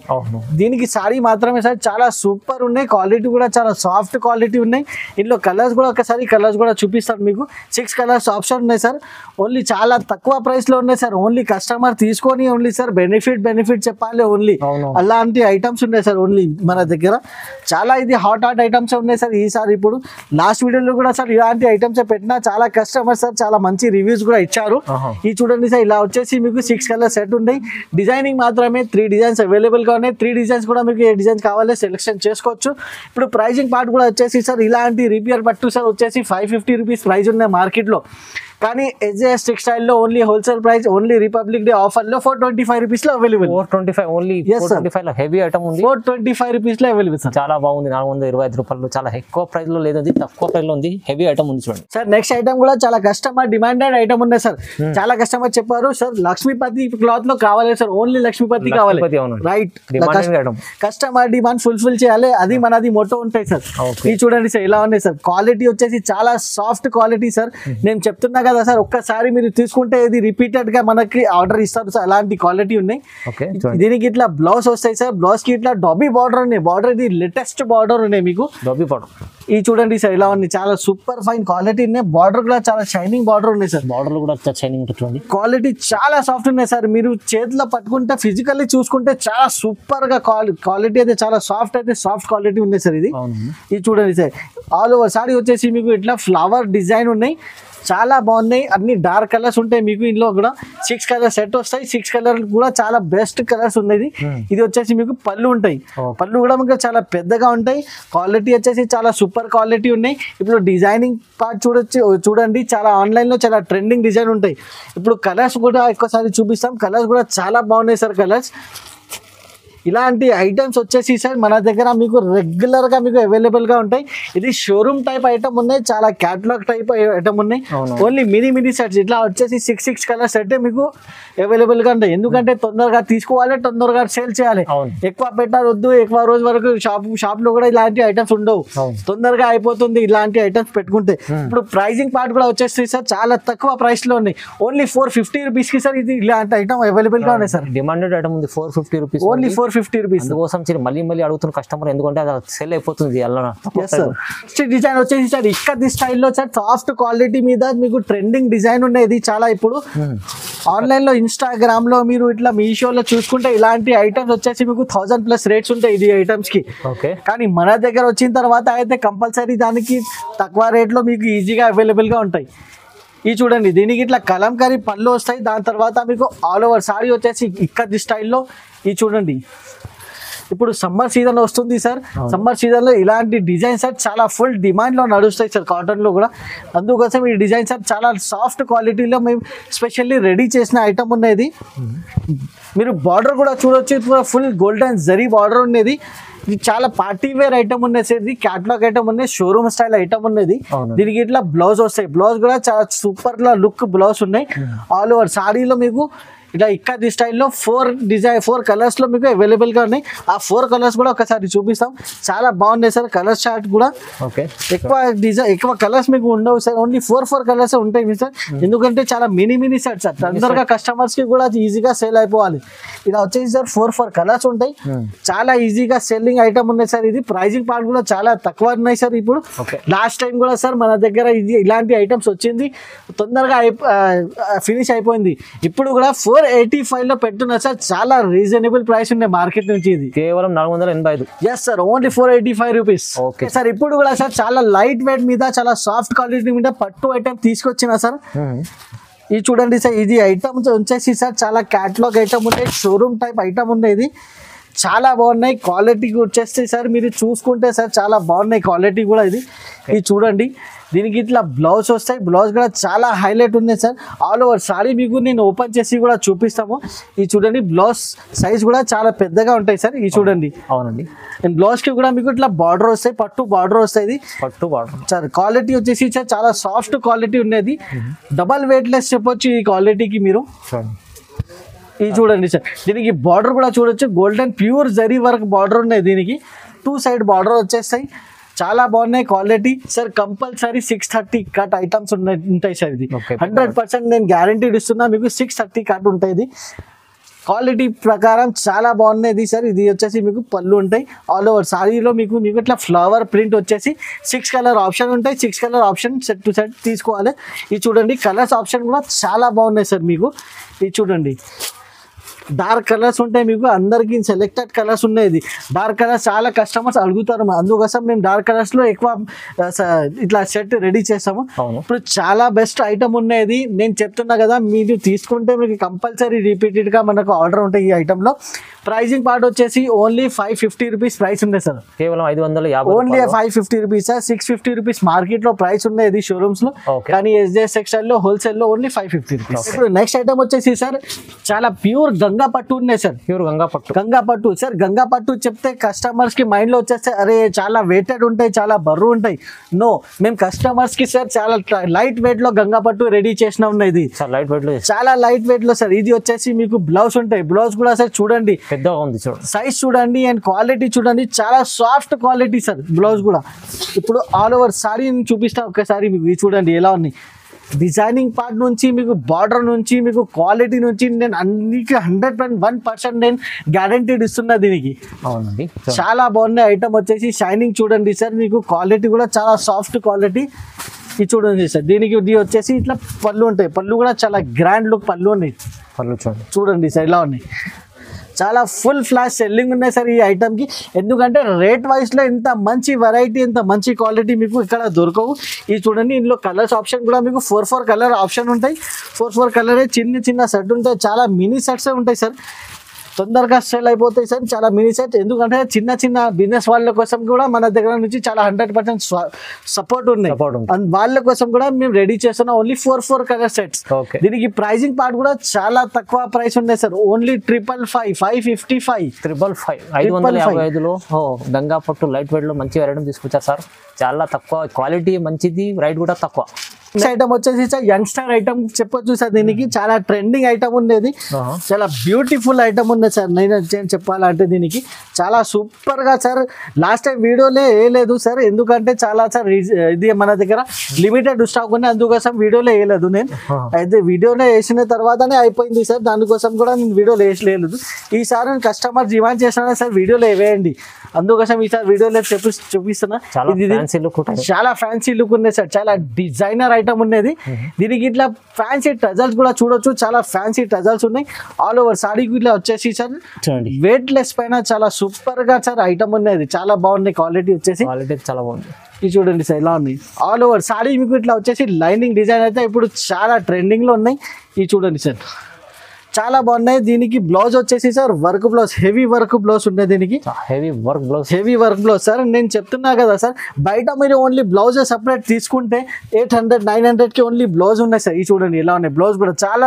A: దీనికి సారీ మాత్రమే సార్ చాలా సూపర్ ఉన్నాయి, క్వాలిటీ కూడా చాలా సాఫ్ట్ క్వాలిటీ ఉన్నాయి. ఇందులో కలర్స్ కూడా ఒకసారి కలర్స్ కూడా చూపిస్తాను మీకు. 6 కలర్స్ ఆప్షన్ ఉన్నాయి సార్. ఓన్లీ చాలా తక్కువ ప్రైస్ లో ఉన్నాయి సార్. ఓన్లీ కస్టమర్ తీసుకొని ఓన్లీ సార్ బెనిఫిట్ చెప్పాలి. ఓన్లీ అలాంటి ఐటమ్స్ ఉన్నాయి సార్ ఓన్లీ మన దగ్గర. చాలా ఇది హాట్ ఐటమ్స్ ఉన్నాయి సార్. ఈసారి ఇప్పుడు లాస్ట్ వీడియోలో కూడా సార్ ఇలాంటి ఐటమ్స్ పెట్టినా చాలా కస్టమర్ సార్ చాలా మంచి రివ్యూస్ కూడా ఇచ్చారు. ఈ చూడండి సార్, ఇలా వచ్చేసి మీకు 6 కలర్ సెట్ ఉన్నాయి. డిజైనింగ్ మాత్రమే 3 డిజైన్స్ అవైలబుల్ గా ఉన్నాయి. 3 డిజైన్స్ కూడా మీకు ఏ డిజైన్స్ కావాలో సెలెక్షన్ చేసుకోవచ్చు. ఇప్పుడు ప్రైజింగ్ పార్ట్ కూడా వచ్చేసి సార్ ఇలాంటి రిపేర్ పట్టు సార్ వచ్చేసి 550 రూపీస్ ప్రైస్ ఉన్నాయి మార్కెట్ లో. కానీ SJS టెక్స్టైల్ లో only wholesale price only republic day offer లో 425 రూపీస్ లో అవైలబుల్.
B: 425 ఓన్లీ 425 లో హెవీ ఐటమ్ ఉంది.
A: 425 రూపీస్ లో అవైలబుల్ సార్.
B: చాలా బాగుంది. 425 రూపాయలు చాలా ఎక్కువ ప్రైస్ లో లేదు, తక్కువ ప్రైస్ లో ఉంది. హెవీ ఐటమ్ ఉంది చూడండి
A: సార్. నెక్స్ట్ ఐటమ్ కూడా చాలా కస్టమర్ డిమాండెడ్ ఐటమ్ ఉన్నాయి సార్. చాలా కస్టమర్ చెప్పారు సార్ లక్ష్మీపతి క్లాత్ లో కావాలి సార్, ఓన్లీ లక్ష్మీపతి కావాలి. రైట్, కస్టమర్ డిమాండ్ ఫుల్ఫిల్ చేయాలి, అది మనది మోటో ఉంటాయి సార్. ఇది చూడండి సార్ ఇలా ఉన్నాయి సార్. క్వాలిటీ వచ్చేసి చాలా సాఫ్ట్ క్వాలిటీ సార్. నేను చెప్తున్నా కదా సార్, ఒక్కసారి మీరు తీసుకుంటే ఇది రిపీటెడ్ గా మనకి ఆర్డర్ ఇస్తారు సార్. అలాంటి క్వాలిటీ ఉన్నాయి. దీనికి ఇట్లా బ్లౌజ్ వస్తాయి సార్. బ్లౌజ్ కి ఇట్లా డాబీ బార్డర్ ఉన్నాయి. బార్డర్ ఇది లేటెస్ట్ బార్డర్ ఉన్నాయి మీకు.
B: డాబీ బార్డర్
A: ఇది చూడండి సార్ ఇలా ఉంది. చాలా సూపర్ ఫైన్ క్వాలిటీ ఉన్నాయి. బార్డర్ కూడా చాలా షైనింగ్ బార్డర్ ఉన్నాయి సార్.
B: బార్డర్ కూడా షైనింగ్ ఉంటుంది.
A: క్వాలిటీ చాలా సాఫ్ట్ ఉన్నాయి సార్. మీరు చేతిలో పట్టుకుంటే ఫిజికల్లీ చూసుకుంటే చాలా సూపర్ గా క్వాలిటీ అయితే చాలా సాఫ్ట్ అయితే సాఫ్ట్ క్వాలిటీ ఉన్నాయి సార్. ఇది చూడండి సార్. ఆల్ ఓవర్ సారీ వచ్చేసి మీకు ఇట్లా ఫ్లవర్ డిజైన్ ఉన్నాయి. చాలా బాగున్నాయి. అన్ని డార్క్ కలర్స్ ఉంటాయి మీకు. ఇందులో కూడా 6 కలర్ సెట్ వస్తాయి. 6 కలర్ కూడా చాలా బెస్ట్ కలర్స్ ఉన్నాయి. ఇది వచ్చేసి మీకు పళ్ళు ఉంటాయి. పళ్ళు కూడా మీకు చాలా పెద్దగా ఉంటాయి. క్వాలిటీ వచ్చేసి చాలా సూపర్ క్వాలిటీ ఉన్నాయి. ఇప్పుడు డిజైనింగ్ పార్ట్ చూడండి, చాలా ఆన్లైన్ లో చాలా ట్రెండింగ్ డిజైన్ ఉంటాయి. ఇప్పుడు కలర్స్ కూడా ఎక్కువసారి చూపిస్తాం. కలర్స్ కూడా చాలా బాగున్నాయి సార్. కలర్స్ ఇలాంటి ఐటమ్స్ వచ్చేసి సార్ మన దగ్గర మీకు రెగ్యులర్ గా మీకు అవైలబుల్ గా ఉంటాయి. ఇది షోరూమ్ టైప్ ఐటమ్ ఉన్నాయి, చాలా క్యాటలాగ్ టైప్ ఐటమ్ ఉన్నాయి. ఓన్లీ మినీ సెట్స్ ఇట్లా వచ్చేసి 6 కలర్ సెట్ మీకు అవైలబుల్ గా ఉంటాయి. ఎందుకంటే తొందరగా తీసుకోవాలి, తొందరగా సేల్ చేయాలి. ఎక్కువ పెట్టవద్దు, ఎక్కువ రోజు వరకు షాప్ లో కూడా ఇలాంటి ఐటమ్స్ ఉండవు. తొందరగా అయిపోతుంది ఇలాంటి ఐటమ్స్ పెట్టుకుంటే. ఇప్పుడు ప్రైజింగ్ పార్ట్ కూడా వచ్చేసి సార్ చాలా తక్కువ ప్రైస్ లో ఉన్నాయి. ఓన్లీ 450 రూపీస్ కి సార్ ఇది ఇలాంటి ఐటమ్ అవైలబుల్ గా ఉన్నాయి సార్.
B: డిమాండెడ్ ఐటమ్ ఉంది 450 రూపీస్.
A: Only 450 rupees.
B: అందుకోసం మళ్ళీ అడుగుతున్న కస్టమర్, ఎందుకంటే అది సెల్ అయిపోతుంది.
A: డిజైన్ వచ్చేసి సార్ ఇక్కడి స్టైల్లో సార్ సాఫ్ట్ క్వాలిటీ మీద మీకు ట్రెండింగ్ డిజైన్ ఉండేది చాలా. ఇప్పుడు ఆన్లైన్ లో ఇన్స్టాగ్రామ్ లో మీరు ఇట్లా మీషోలో చూసుకుంటే ఇలాంటి ఐటమ్స్ వచ్చేసి మీకు 1000+ రేట్స్ ఉంటాయి ఇది ఐటమ్స్ కి. కానీ మన దగ్గర వచ్చిన తర్వాత అయితే కంపల్సరీ దానికి తక్కువ రేట్ లో మీకు ఈజీగా అవైలబుల్ గా ఉంటాయి. ఇది చూడండి, దీనికి ఇట్లా కలంకారీ పళ్ళు వస్తాయి. దాని తర్వాత మీకు ఆల్ ఓవర్ సారీ వచ్చేసి ఇక్కడి స్టైల్లో. ఇది చూడండి, ఇప్పుడు సమ్మర్ సీజన్ వస్తుంది సార్. సమ్మర్ సీజన్ లో ఇలాంటి డిజైన్ సార్ చాలా ఫుల్ డిమాండ్ లో నడుస్తాయి సార్ కాటన్ లో కూడా. అందుకోసం ఈ డిజైన్ సార్ చాలా సాఫ్ట్ క్వాలిటీలో మేము స్పెషల్లీ రెడీ చేసిన ఐటమ్ ఉన్నది. మీరు బార్డర్ కూడా చూడొచ్చు, ఫుల్ గోల్డెన్ జరీ బార్డర్ ఉన్నది. ఇది చాలా పార్టీ వేర్ ఐటమ్ ఉన్నది సార్. ఇది క్యాటలాగ్ ఐటమ్ ఉన్నది, షోరూమ్ స్టైల్ ఐటమ్ ఉన్నది. దీనికి ఇట్లా బ్లౌజ్ వస్తాయి. బ్లౌజ్ కూడా చాలా సూపర్ గా లుక్ బ్లౌజ్ ఉన్నాయి. ఆల్ ఓవర్ సారీలో మీకు ఇట్లా ఇక్కడి స్టైల్లో 4 కలర్స్ లో మీకు అవైలబుల్ గా ఉన్నాయి. ఆ 4 కలర్స్ కూడా ఒకసారి చూపిస్తాం. చాలా బాగున్నాయి సార్. కలర్ చార్ట్ కూడా ఎక్కువ కలర్స్ మీకు ఉండవు సార్. ఓన్లీ 4 కలర్స్ ఉంటాయి సార్. ఎందుకంటే చాలా మినీ సెట్ సార్. తొందరగా కస్టమర్స్ కి కూడా ఈజీగా సేల్ అయిపోవాలి. ఇలా వచ్చేసి సార్ 4 కలర్స్ ఉంటాయి. చాలా ఈజీగా సెల్లింగ్ ఐటమ్ ఉన్నాయి సార్. ఇది ప్రైజింగ్ పార్ట్ కూడా చాలా తక్కువ ఉన్నాయి సార్. ఇప్పుడు లాస్ట్ టైం కూడా సార్ మన దగ్గర ఇలాంటి ఐటమ్స్ వచ్చింది, తొందరగా ఫినిష్ అయిపోయింది. ఇప్పుడు కూడా 485 లో పెట్టున్నారు సార్. చాలా రీజనబుల్ ప్రైస్ ఉన్నాయి మార్కెట్ నుంచి. ఇది
B: కేవలం 485.
A: Yes sir, only 485 rupees. Sir ఇప్పుడు కూడా సార్ చాలా లైట్ వెయిట్ మీద చాలా సాఫ్ట్ క్వాలిటీ మీద పట్టు ఐటమ్ తీసుకొచ్చిన సార్. ఇది చూడండి సార్, ఇది ఐటమ్ వచ్చేసి సార్ చాలా క్యాటలాగ్ ఐటమ్ ఉన్నాయి, షోరూమ్ టైప్ ఐటమ్ ఉండేది. చాలా బాగున్నాయి. క్వాలిటీ వచ్చేస్తే సార్ మీరు చూసుకుంటే సార్ చాలా బాగున్నాయి క్వాలిటీ కూడా. ఇది చూడండి, దీనికి ఇట్లా బ్లౌజ్ వస్తాయి. బ్లౌజ్ కూడా చాలా హైలైట్ ఉన్నాయి సార్. ఆల్ ఓవర్ సారీ మీకు నేను ఓపెన్ చేసి కూడా చూపిస్తాము. ఇది చూడండి, బ్లౌజ్ సైజ్ కూడా చాలా పెద్దగా ఉంటాయి సార్. ఇది చూడండి.
B: అవునండి.
A: అండ్ బ్లౌజ్ కి కూడా మీకు ఇట్లా బార్డర్ వస్తాయి, పట్టు బార్డర్ వస్తాయి.
B: పట్టు బార్డర్
A: సార్. క్వాలిటీ వచ్చేసి సార్ చాలా సాఫ్ట్ క్వాలిటీ ఉన్నది. డబల్ వెయిట్ లెస్ చెప్పొచ్చు ఈ క్వాలిటీకి మీరు. ఇది చూడండి సార్, దీనికి బార్డర్ కూడా చూడొచ్చు. Golden pure zari work border ఉన్నాయి. దీనికి 2 సైడ్ బార్డర్ వచ్చేస్తాయి. చాలా బాగున్నాయి quality sir. Compulsory 630 cut items ఉంటాయి సార్. ఇది 100% నేను గ్యారంటీ ఇస్తున్నా మీకు. 630 కట్ ఉంటుంది. క్వాలిటీ ప్రకారం చాలా బాగున్నది సార్. ఇది వచ్చేసి మీకు పళ్ళు ఉంటాయి ఆల్ ఓవర్ సారీలో మీకు ఇట్లా ఫ్లవర్ ప్రింట్ వచ్చేసి 6 కలర్ ఆప్షన్ ఉంటాయి. 6 colour option set to set తీసుకోవాలి. ఇది చూడండి కలర్స్ ఆప్షన్ కూడా చాలా బాగున్నాయి సార్ మీకు. ఇది చూడండి డార్క్ కలర్స్ ఉంటాయి మీకు, అందరికి సెలెక్టెడ్ కలర్స్ ఉన్నాయి. ఇది డార్క్ కలర్స్ చాలా కస్టమర్స్ అడుగుతారు, అందుకోసం మేము డార్క్ కలర్స్ లో ఎక్కువ ఇట్లా సెట్ రెడీ చేస్తాము. ఇప్పుడు చాలా బెస్ట్ ఐటమ్ ఉన్నది. నేను చెప్తున్నా కదా, మీరు తీసుకుంటే మీకు కంపల్సరీ రిపీటెడ్ గా మనకు ఆర్డర్ ఉంటాయి. ఈ ఐటమ్ లో ప్రైజింగ్ పార్ట్ వచ్చేసి ఓన్లీ 550 రూపీస్ ప్రైస్ ఉంది సార్.
B: కేవలం 550
A: only 550 rupees sir. 650 rupees market లో ప్రైస్ ఉన్నది షోరూమ్స్ లో, కానీ SJS టెక్స్టైల్ లో హోల్సేల్ లో ఓన్లీ 550 రూపీస్. ఇప్పుడు నెక్స్ట్ ఐటమ్ వచ్చేసి సార్ చాలా ప్యూర్ గంగా పట్టు ఉన్నాయి సార్.
B: ప్యూర్ గంగా
A: పట్టు సార్. గంగా పట్టు చెప్తే కస్టమర్స్ కి మైండ్ లో వచ్చేస్తే అరే చాలా వెయిటెడ్ ఉంటాయి, చాలా బరువు ఉంటాయి. నో, మేము కస్టమర్స్ కి సార్ చాలా లైట్ వెయిట్ లో గంగా పట్టు రెడీ చేసిన ఉన్నది. చాలా లైట్ వెయిట్ లో సార్. ఇది వచ్చేసి మీకు బ్లౌజ్ ఉంటాయి. బ్లౌజ్ కూడా సార్ చూడండి
B: పెద్దగా ఉంది, చూడండి
A: సైజ్ చూడండి అండ్ క్వాలిటీ చూడండి, చాలా సాఫ్ట్ క్వాలిటీ సార్. బ్లౌజ్ కూడా ఇప్పుడు ఆల్ ఓవర్ సారీ చూపిస్తా ఒక్కసారి మీకు. ఇది చూడండి ఎలా ఉన్నాయి. డిజైనింగ్ పార్ట్ నుంచి మీకు బార్డర్ నుంచి మీకు క్వాలిటీ నుంచి నేను అన్నికి 100% నేను గ్యారంటీడ్ ఇస్తున్నా దీనికి.
B: అవునండి,
A: చాలా బాగున్నాయి ఐటమ్ వచ్చేసి. షైనింగ్ చూడండి సార్, మీకు క్వాలిటీ కూడా చాలా సాఫ్ట్ క్వాలిటీ. ఇది చూడండి సార్. దీనికి ఇది వచ్చేసి ఇట్లా పళ్ళు ఉంటాయి. పళ్ళు కూడా చాలా గ్రాండ్ లుక్ పళ్ళు ఉన్నాయి.
B: పళ్ళు
A: చూడండి సార్ ఎలా ఉన్నాయి. చాలా ఫుల్ ఫ్లాష్ సెల్లింగ్ ఉన్నాయి సార్ ఈ ఐటమ్కి. ఎందుకంటే రేట్ వైజ్లో ఇంత మంచి వెరైటీ, ఇంత మంచి క్వాలిటీ మీకు ఇక్కడ దొరకవు. ఇది చూడండి, ఇందులో కలర్స్ ఆప్షన్ కూడా మీకు 4 కలర్ ఆప్షన్ ఉంటాయి. 4 కలరే చిన్న సెట్ ఉంటాయి. చాలా మినీ సెట్సే ఉంటాయి సార్. తొందరగా సేల్ అయిపోతాయి సార్. చాలా మినీ సెట్, ఎందుకంటే చిన్న బిజినెస్ వాళ్ళ కోసం కూడా మన దగ్గర నుంచి చాలా 100% సపోర్ట్ ఉన్నాయి. వాళ్ళ కోసం కూడా మేము రెడీ చేస్తున్నాం. Only 4 colour sets. దీనికి ప్రైజింగ్ పార్ట్ కూడా చాలా తక్కువ ప్రైస్ ఉన్నాయి సార్. ఓన్లీ
B: 555 గంగా పట్టు లైట్ వెయిట్ లో మంచి వెరైటీ తీసుకొచ్చారు సార్. చాలా తక్కువ క్వాలిటీ మంచిది, రైట్ కూడా తక్కువ.
A: ఐటమ్ వచ్చేసి సార్ యంగ్స్టర్ ఐటమ్ చెప్పొచ్చు సార్. దీనికి చాలా ట్రెండింగ్ ఐటమ్ ఉండేది. చాలా బ్యూటిఫుల్ ఐటమ్ ఉంది సార్. నేను చెప్పాలంటే దీనికి చాలా సూపర్ గా సార్. లాస్ట్ టైం వీడియోలే వేయలేదు సార్, ఎందుకంటే చాలా సార్ ఇది మన దగ్గర లిమిటెడ్ స్టాక్ ఉన్నాయి, అందుకోసం వీడియోలో వేయలేదు నేను. అయితే వీడియోలో వేసిన తర్వాతనే అయిపోయింది సార్, దానికోసం కూడా నేను వీడియోలో వేసలేదు. ఈసారి నేను కస్టమర్ డిమాండ్ చేసిన సార్ వీడియోలో వేయండి, అందుకోసం ఈసారి వీడియోలో చూపిస్తున్నా. చాలా ఫ్యాన్సీ లుక్ ఉంది సార్. చాలా డిజైనర్ ఐటమ్ ఉన్నది. దీనికి ఇట్లా ఫ్యాన్సీ టజల్స్ కూడా చూడొచ్చు. చాలా ఫ్యాన్సీ టజల్స్ ఉన్నాయి ఆల్ ఓవర్ సారీకి. ఇట్లా వచ్చేసి సార్ వెయిట్ లెస్ పైన చాలా సూపర్ గా సార్ ఐటమ్ ఉన్నది. చాలా బాగుంది క్వాలిటీ వచ్చేసి.
B: చాలా బాగుంది.
A: ఇది చూడండి సార్ ఎలా ఉంది. ఆల్ ఓవర్ సారీ మీకు ఇట్లా వచ్చేసి లైనింగ్ డిజైన్ అయితే ఇప్పుడు చాలా ట్రెండింగ్ లో ఉన్నాయి. ఇది చూడండి సార్ చాలా బాగున్నాయి. దీనికి బ్లౌజ్ వచ్చేసి sir work blouse, heavy work blouse ఉన్నాయి. దీనికి హెవీ వర్క్ బ్లౌజ్ సార్. నేను చెప్తున్నా కదా సార్, బయట మీరు ఓన్లీ బ్లౌజ్ సపరేట్ తీసుకుంటే 800-900కి ఓన్లీ బ్లౌజ్ ఉన్నాయి సార్. ఇది చూడండి ఎలా ఉన్నాయి. బ్లౌజ్ కూడా చాలా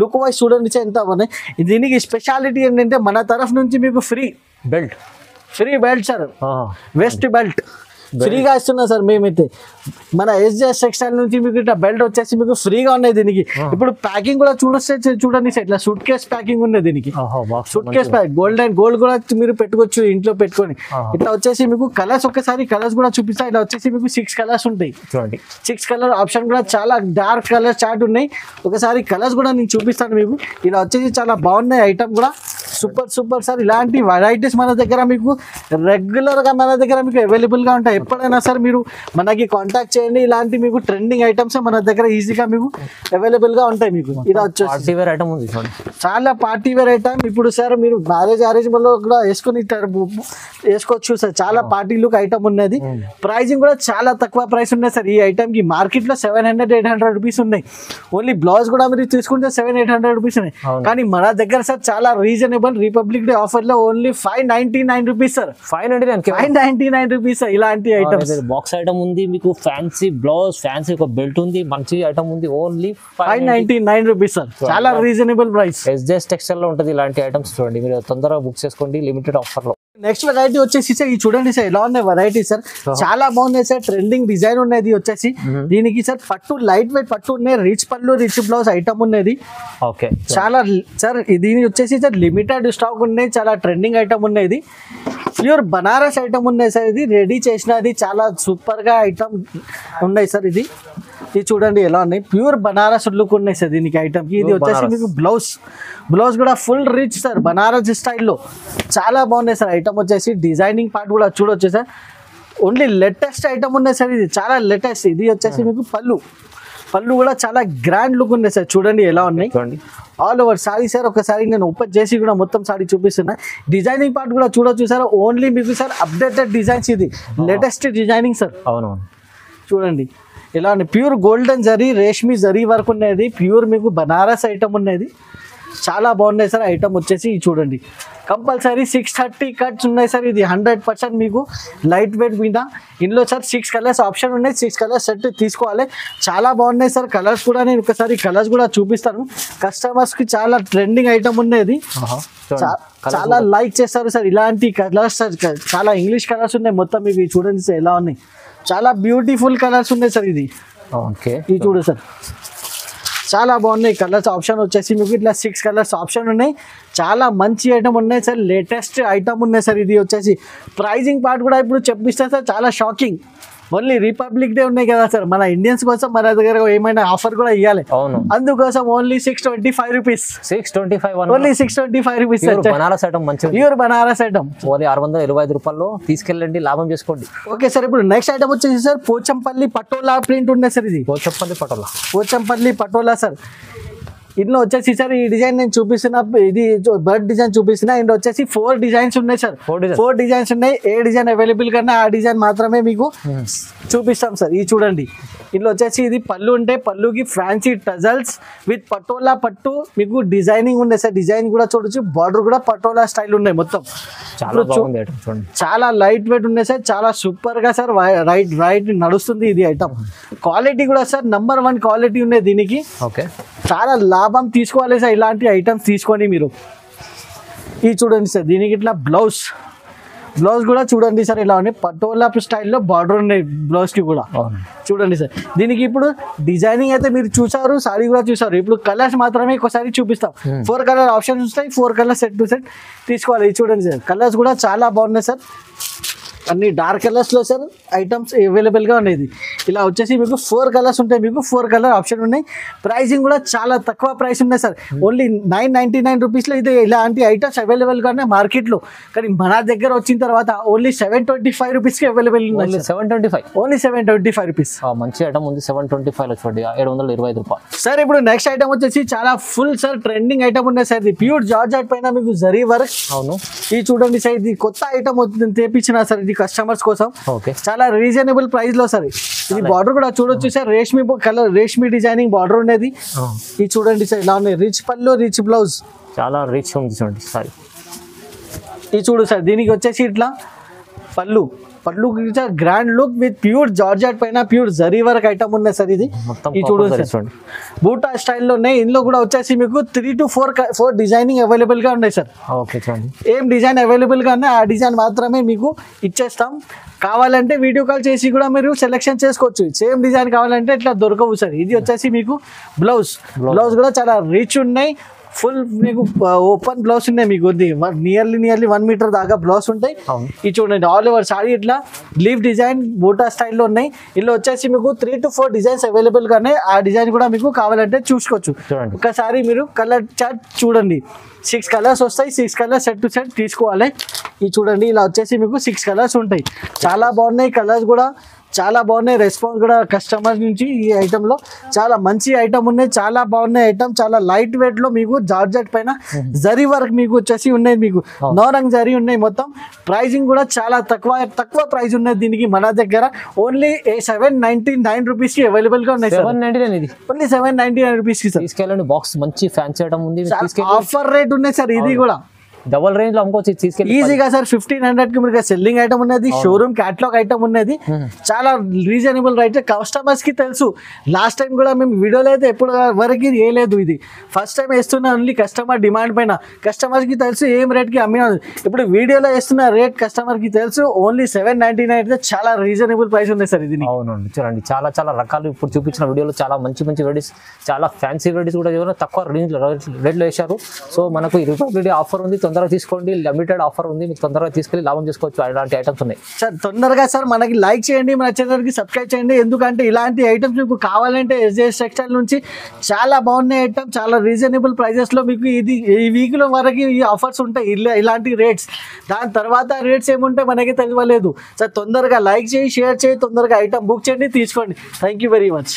A: లుక్ వైజ్ చూడండి సార్ ఎంత ఉన్నాయి. దీనికి స్పెషాలిటీ ఏంటంటే మన తరఫు నుంచి మీకు free belt sir, west belt ఫ్రీగా ఇస్తున్నా సార్ మేమైతే. మన SJS టెక్స్టైల్ నుంచి మీకు ఇట్లా బెల్ట్ వచ్చేసి మీకు ఫ్రీగా ఉన్నాయి. దీనికి ఇప్పుడు ప్యాకింగ్ కూడా చూడండి సార్, ఇట్లా సూట్ కేస్ ప్యాకింగ్ ఉన్నది. దీనికి సూట్ కేస్ ప్యాక్ గోల్డ్ కూడా మీరు పెట్టుకోవచ్చు ఇంట్లో పెట్టుకొని. ఇట్లా వచ్చేసి మీకు కలర్స్ ఒక్కసారి కలర్స్ కూడా చూపిస్తా. ఇట్లా వచ్చేసి మీకు 6 కలర్స్ ఉంటాయి. 6 కలర్ ఆప్షన్ కూడా చాలా డార్క్ కలర్ చార్ట్ ఉన్నాయి. ఒకసారి కలర్స్ కూడా నేను చూపిస్తాను మీకు. ఇలా వచ్చేసి చాలా బాగున్నాయి ఐటమ్ కూడా. Super sir. ఇలాంటి వెరైటీస్ మన దగ్గర మీకు రెగ్యులర్ గా మన దగ్గర మీకు అవైలబుల్ గా ఉంటాయి. ఎప్పుడైనా సార్ మీరు మనకి కాంటాక్ట్ చేయండి. ఇలాంటి మీకు ట్రెండింగ్ ఐటమ్స్ మన దగ్గర ఈజీగా మీకు అవైలబుల్ గా ఉంటాయి. మీకు ఇలా వచ్చేసి చాలా పార్టీ వేర్ ఐటమ్. ఇప్పుడు సార్ మీరు మ్యారేజ్ లో కూడా వేసుకోవచ్చు సార్. చాలా పార్టీ లుక్ ఐటమ్ ఉన్నది. ప్రైజింగ్ కూడా చాలా తక్కువ ప్రైస్ ఉన్నాయి సార్. ఈ ఐటమ్ కి మార్కెట్ లో 700-800 రూపీస్ ఉన్నాయి. ఓన్లీ బ్లౌజ్ కూడా మీరు తీసుకుంటే 700-800 రూపీస్ ఉన్నాయి. కానీ మన దగ్గర సార్ చాలా రీజనబుల్. రిపబ్లిక్ డే ఆఫర్ లో ఓన్లీ 599 రూపీస్ సార్. 599 రూపీస్ ఇలాంటి ఐటమ్స్.
B: బాక్స్ ఐటమ్ ఉంది మీకు, ఫ్యాన్సీ బ్లౌజ్, ఫ్యాన్సీ ఒక బెల్ట్ ఉంది, మంచి ఐటమ్ ఉంది. Only
A: 599 rupees sir. చాలా రీజనబుల్ ప్రైస్.
B: SJS టెక్స్టైల్ లో ఉంటుంది ఇలాంటి ఐటమ్స్. చూడండి మీరు తొందరగా బుక్ చేసుకోండి లిమిటెడ్ ఆఫర్ లో.
A: నెక్స్ట్ వెరైటీ వచ్చేసి సార్ ఇది చూడండి సార్ ఎలా ఉన్నాయి వెరైటీ సార్. చాలా బాగున్నాయి సార్. ట్రెండింగ్ డిజైన్ ఉన్నది వచ్చేసి. దీనికి సార్ పట్టు లైట్ వెయిట్ పట్టు ఉన్నాయి. రిచ్ పళ్ళు రిచ్ బ్లౌజ్ ఐటమ్ ఉన్నది.
B: ఓకే
A: చాలా సార్ దీని వచ్చేసి సార్ లిమిటెడ్ స్టాక్ ఉన్నాయి. చాలా ట్రెండింగ్ ఐటమ్ ఉన్నది. ప్యూర్ బనారస్ ఐటమ్ ఉన్నాయి సార్. ఇది రెడీ చేసినది చాలా సూపర్ గా ఐటమ్ ఉన్నాయి సార్. ఇది ఇది చూడండి ఎలా ఉన్నాయి, ప్యూర్ బనారస్ లుక్ ఉన్నాయి సార్ దీనికి ఐటమ్ కి. ఇది వచ్చేసి మీకు బ్లౌజ్ కూడా ఫుల్ రిచ్ సార్, బనారస్ స్టైల్లో చాలా బాగున్నాయి సార్. ఐటమ్ వచ్చేసి డిజైనింగ్ పార్ట్ కూడా చూడొచ్చు సార్, ఓన్లీ లేటెస్ట్ ఐటమ్ ఉన్నాయి సార్, ఇది చాలా లేటెస్ట్. ఇది వచ్చేసి మీకు పళ్ళు కూడా చాలా గ్రాండ్ లుక్ ఉన్నాయి సార్, చూడండి ఎలా ఉన్నాయి. ఆల్ ఓవర్ సారీ సార్, ఒకసారి నేను ఓపెన్ చేసి కూడా మొత్తం సారీ చూపిస్తున్నా. డిజైనింగ్ పార్ట్ కూడా చూడొచ్చు సార్, ఓన్లీ మీకు సార్ అప్డేటెడ్ డిజైన్స్, ఇది లేటెస్ట్ డిజైనింగ్ సార్.
B: అవునవును,
A: చూడండి ఎలా ఉంది, pure golden zari reshmi zari work ఉన్నది, ప్యూర్ మీకు బనారస్ ఐటమ్ ఉన్నది, చాలా బాగున్నాయి సార్. ఐటమ్ వచ్చేసి చూడండి కంపల్సరీ 630 కట్స్ ఉన్నాయి సార్. ఇది 100% మీకు లైట్ వెయిట్ మీద. ఇందులో సార్ 6 కలర్స్ ఆప్షన్ ఉన్నాయి, 6 కలర్స్ సెట్ తీసుకోవాలి. చాలా బాగున్నాయి సార్ కలర్స్ కూడా. నేను ఒకసారి కలర్స్ కూడా చూపిస్తాను కస్టమర్స్కి. చాలా ట్రెండింగ్ ఐటమ్ ఉన్నది, చాలా లైక్ చేస్తారు సార్ ఇలాంటి కలర్స్ సార్. చాలా ఇంగ్లీష్ కలర్స్ ఉన్నాయి మొత్తం మీకు, చూడండి సార్ ఎలా ఉన్నాయి, చాలా బ్యూటిఫుల్ కలర్స్ ఉన్నాయి సార్. ఇది
B: ఓకే,
A: ఇది చూడు సార్, చాలా బాగున్నాయి కలర్స్. ఆప్షన్ వచ్చేసి మీకు ఇట్లా 6 కలర్స్ ఆప్షన్ ఉన్నాయి, చాలా మంచి ఐటమ్ ఉన్నాయి సార్, లేటెస్ట్ ఐటమ్ ఉన్నాయి సార్. ఇది వచ్చేసి ప్రైజింగ్ పార్ట్ కూడా ఇప్పుడు చెప్పిస్తాను సార్, చాలా షాకింగ్. ఓన్లీ రిపబ్లిక్ డే ఉన్నాయి కదా సార్, మన ఇండియన్స్ కోసం మన దగ్గర ఏమైనా ఆఫర్ కూడా ఇవ్వాలి.
B: అవును,
A: అందుకోసం only 625 rupees,
B: 625
A: only 625 rupees.
B: Banaras item మంచి,
A: ప్యూర్ బనారస్ ఐటమ్,
B: ఓన్లీ 625 రూపాయలు తీసుకెళ్ళండి, లాభం చేసుకోండి.
A: ఓకే సార్, ఇప్పుడు నెక్స్ట్ ఐటమ్ వచ్చేసి సార్ పోచంపల్లి పటోలా ప్రింట్ ఉన్నాయి సార్. ఇది పోచంపల్లి పటోలా సార్. ఇందులో వచ్చేసి సార్ ఈ డిజైన్ నేను చూపిస్తున్నా, ఇది బర్డ్ డిజైన్ చూపిస్తున్నా. ఇందులో వచ్చేసి 4 డిజైన్స్ ఉన్నాయి సార్, 4 డిజైన్స్ ఉన్నాయి. ఏ డిజైన్ అవైలబుల్ కన్నా ఆ డిజైన్ మాత్రమే మీకు చూపిస్తాం సార్. ఇది చూడండి, ఇందులో వచ్చేసి ఇది పళ్ళు ఉంటే పళ్ళుకి ఫ్యాన్సీ టజల్స్ విత్ పటోలా పట్టు మీకు డిజైనింగ్ ఉన్నాయి సార్. డిజైన్ కూడా చూడొచ్చు, బార్డర్ కూడా పటోలా స్టైల్ ఉన్నాయి మొత్తం, చాలా లైట్ వెయిట్ ఉన్నాయి సార్, చాలా సూపర్ గా సార్ రైట్ నడుస్తుంది. ఇది ఐటమ్ క్వాలిటీ కూడా సార్ నంబర్ 1 క్వాలిటీ ఉన్నాయి దీనికి.
B: ఓకే,
A: చాలా లాభం తీసుకోవాలి సార్ ఇలాంటి ఐటమ్స్ తీసుకొని మీరు. ఇది చూడండి సార్, దీనికి ఇట్లా బ్లౌజ్ కూడా చూడండి సార్ ఇలా ఉన్నాయి, పటోలా స్టైల్లో బార్డర్ ఉన్నాయి బ్లౌజ్ కి కూడా. చూడండి సార్, దీనికి ఇప్పుడు డిజైనింగ్ అయితే మీరు చూసారు, సారీ కూడా చూసారు. ఇప్పుడు కలర్స్ మాత్రమే ఒకసారి చూపిస్తాం. 4 కలర్ ఆప్షన్స్ వస్తాయి, 4 కలర్ సెట్ టు సెట్ తీసుకోవాలి. ఇది చూడండి సార్, కలర్స్ కూడా చాలా బాగున్నాయి సార్, అన్ని డార్క్ కలర్స్ లో సార్ ఐటమ్స్ అవైలబుల్ గా ఉన్నాయి. ఇలా వచ్చేసి మీకు 4 కలర్స్ ఉంటాయి, మీకు 4 కలర్ ఆప్షన్ ఉన్నాయి. ప్రైసింగ్ కూడా చాలా తక్కువ ప్రైస్ ఉన్నాయి సార్, ఓన్లీ 999 రూపీస్ లో ఇది ఇలాంటి ఐటమ్స్ అవైలబుల్ గా ఉన్నాయి మార్కెట్ లో. కానీ మన దగ్గర వచ్చిన తర్వాత ఓన్లీ 725 రూపీస్ కి అవైలబుల్ ఉన్నాయి.
B: 725,
A: ఓన్లీ 725 రూపీస్.
B: మంచి ఐటమ్ ఉంది, 725 లో చూడండి, 725 రూపాయలు
A: సార్. ఇప్పుడు నెక్స్ట్ ఐటమ్ వచ్చేసి చాలా ఫుల్ సార్ ట్రెండింగ్ ఐటమ్ ఉన్నాయి సార్. ఇది ప్యూర్ జార్జెట్ పైన మీకు జరీ వర్క్.
B: అవును,
A: ఇది చూడండి సార్, ఇది కొత్త ఐటమ్ తెప్పించిన సార్, ఇది కస్టమర్స్ కోసం. చాలా రీజనబుల్ ప్రైస్ లో సార్. ఇది బార్డర్ కూడా చూడొచ్చు sir, reshmi colour, reshmi designing border ఉండేది. ఇది చూడండి సార్ ఇలా ఉన్నాయి, రిచ్ పళ్ళు రిచ్ బ్లౌజ్,
B: చాలా రిచ్ ఉంది చూడండి సారీ.
A: ఇది చూడు సార్, దీనికి వచ్చేసి ఇట్లా పళ్ళు grand look with pure georgette పైన ప్యూర్ జరీ వర్క్ ఐటమ్ ఉన్నాయి సార్. ఇది చూడండి సార్, బూటా స్టైల్లో ఉన్నాయి. ఇందులో కూడా వచ్చేసి మీకు 3 to 4 డిజైనింగ్ అవైలబుల్ గా ఉన్నాయి సార్.
B: ఓకే, చూడండి
A: ఏం డిజైన్ అవైలబుల్ గా ఉన్నాయి ఆ డిజైన్ మాత్రమే మీకు ఇచ్చేస్తాం. కావాలంటే వీడియో కాల్ చేసి కూడా మీరు సెలెక్షన్ చేసుకోవచ్చు. సేమ్ డిజైన్ కావాలంటే ఇట్లా దొరకవు సార్. ఇది వచ్చేసి మీకు బ్లౌజ్ కూడా చాలా రిచ్ ఉన్నాయి, ఫుల్ మీకు ఓపెన్ బ్లౌజ్ ఉన్నాయి. మీకు నియర్లీ 1 మీటర్ దాకా బ్లౌజ్ ఉంటాయి. ఇది చూడండి, ఆల్ ఓవర్ సారీ ఇట్లా లీఫ్ డిజైన్ బూటా స్టైల్లో ఉన్నాయి. ఇందులో వచ్చేసి మీకు 3 to 4 డిజైన్స్ అవైలబుల్ గా ఉన్నాయి. ఆ డిజైన్ కూడా మీకు కావాలంటే చూసుకోవచ్చు. ఒకసారి మీరు కలర్ చార్ట్ చూడండి, 6 కలర్స్ వస్తాయి, 6 కలర్స్ సెట్ టు సెట్ తీసుకోవాలి. ఇది చూడండి, ఇలా వచ్చేసి మీకు 6 కలర్స్ ఉంటాయి. చాలా బాగున్నాయి కలర్స్ కూడా, చాలా బాగున్నాయి. రెస్పాన్స్ కూడా కస్టమర్ నుంచి ఈ ఐటెంలో చాలా మంచి ఐటమ్ ఉన్నాయి, చాలా బాగున్నాయి ఐటమ్. చాలా లైట్ వెయిట్ లో మీకు జార్జెట్ పైన జరీ వర్క్ మీకు వచ్చేసి ఉన్నాయి, మీకు నోరంగ్ జరీ ఉన్నాయి మొత్తం. ప్రైజింగ్ కూడా చాలా తక్కువ ప్రైస్ ఉన్నది దీనికి మన దగ్గర. ఓన్లీ 799 రూపీస్ కి అవైలబుల్ గా ఉన్నాయి.
B: 799 ఇది
A: ఓన్లీ 799 రూపీస్ కి సార్.
B: తీసుకెళ్ళండి, బాక్స్ మంచి ఫ్యాన్సీ ఐటమ్ ఉంది,
A: ఆఫర్ రేట్ ఉన్నాయి సార్. ఇది కూడా
B: డబల్ రేంజ్ లో అమ్ముకోవచ్చు, తీసుకెళ్ళి
A: ఈజీగా సార్. 1500 కి మీకు సెల్లింగ్ ఐటమ్ ఉన్నది, షోరూమ్ క్యాటలాగ్ ఐటమ్ ఉన్నది, చాలా రీజనబుల్ రైట్. కస్టమర్స్ కి తెలుసు, లాస్ట్ టైం కూడా మేము వీడియోలో అయితే ఎప్పుడు వరకు వేయలేదు, ఇది ఫస్ట్ టైం వేస్తున్నా. ఓన్లీ కస్టమర్ డిమాండ్ పైన, కస్టమర్స్ కి తెలుసు ఏం రేట్ కి అమ్మినా. ఇప్పుడు వీడియోలో వేస్తున్న రేట్ కస్టమర్ కి తెలుసు. ఓన్లీ 799 అయితే చాలా రీజనబుల్ ప్రైస్ ఉంది సార్ ఇది.
B: అవునండి, చూడండి చాలా రకాలు ఇప్పుడు చూపించిన వీడియోలో చాలా మంచి వెరైటీస్, చాలా ఫ్యాన్సీ వెరైటీస్ కూడా తక్కువ రేంజ్ రేట్లో వేశారు. సో మనకు ఈ రిపబ్లిక్ డే ఆఫర్ ఉంది, తొందరగా తీసుకోండి, లిమిటెడ్ ఆఫర్ ఉంది, మీకు తొందరగా తీసుకెళ్ళి లాభం చేసుకోవచ్చు. అలాంటి ఐటమ్స్ ఉన్నాయి
A: సార్. తొందరగా సార్ మనకి లైక్ చేయండి, మన ఛానల్కి సబ్స్క్రైబ్ చేయండి. ఎందుకంటే ఇలాంటి ఐటమ్స్ మీకు కావాలంటే SJS టెక్స్టైల్ నుంచి చాలా బాగున్నాయి ఐటమ్, చాలా రీజనబుల్ ప్రైజెస్లో మీకు ఈ వీక్లో వరకు ఈ ఆఫర్స్ ఉంటాయి, ఇలాంటి రేట్స్. దాని తర్వాత రేట్స్ ఏముంటాయి మనకి తెలియలేదు సార్. తొందరగా లైక్ చేయి, షేర్ చేయి, తొందరగా ఐటమ్ బుక్ చేయండి, తీసుకోండి. Thank you very much.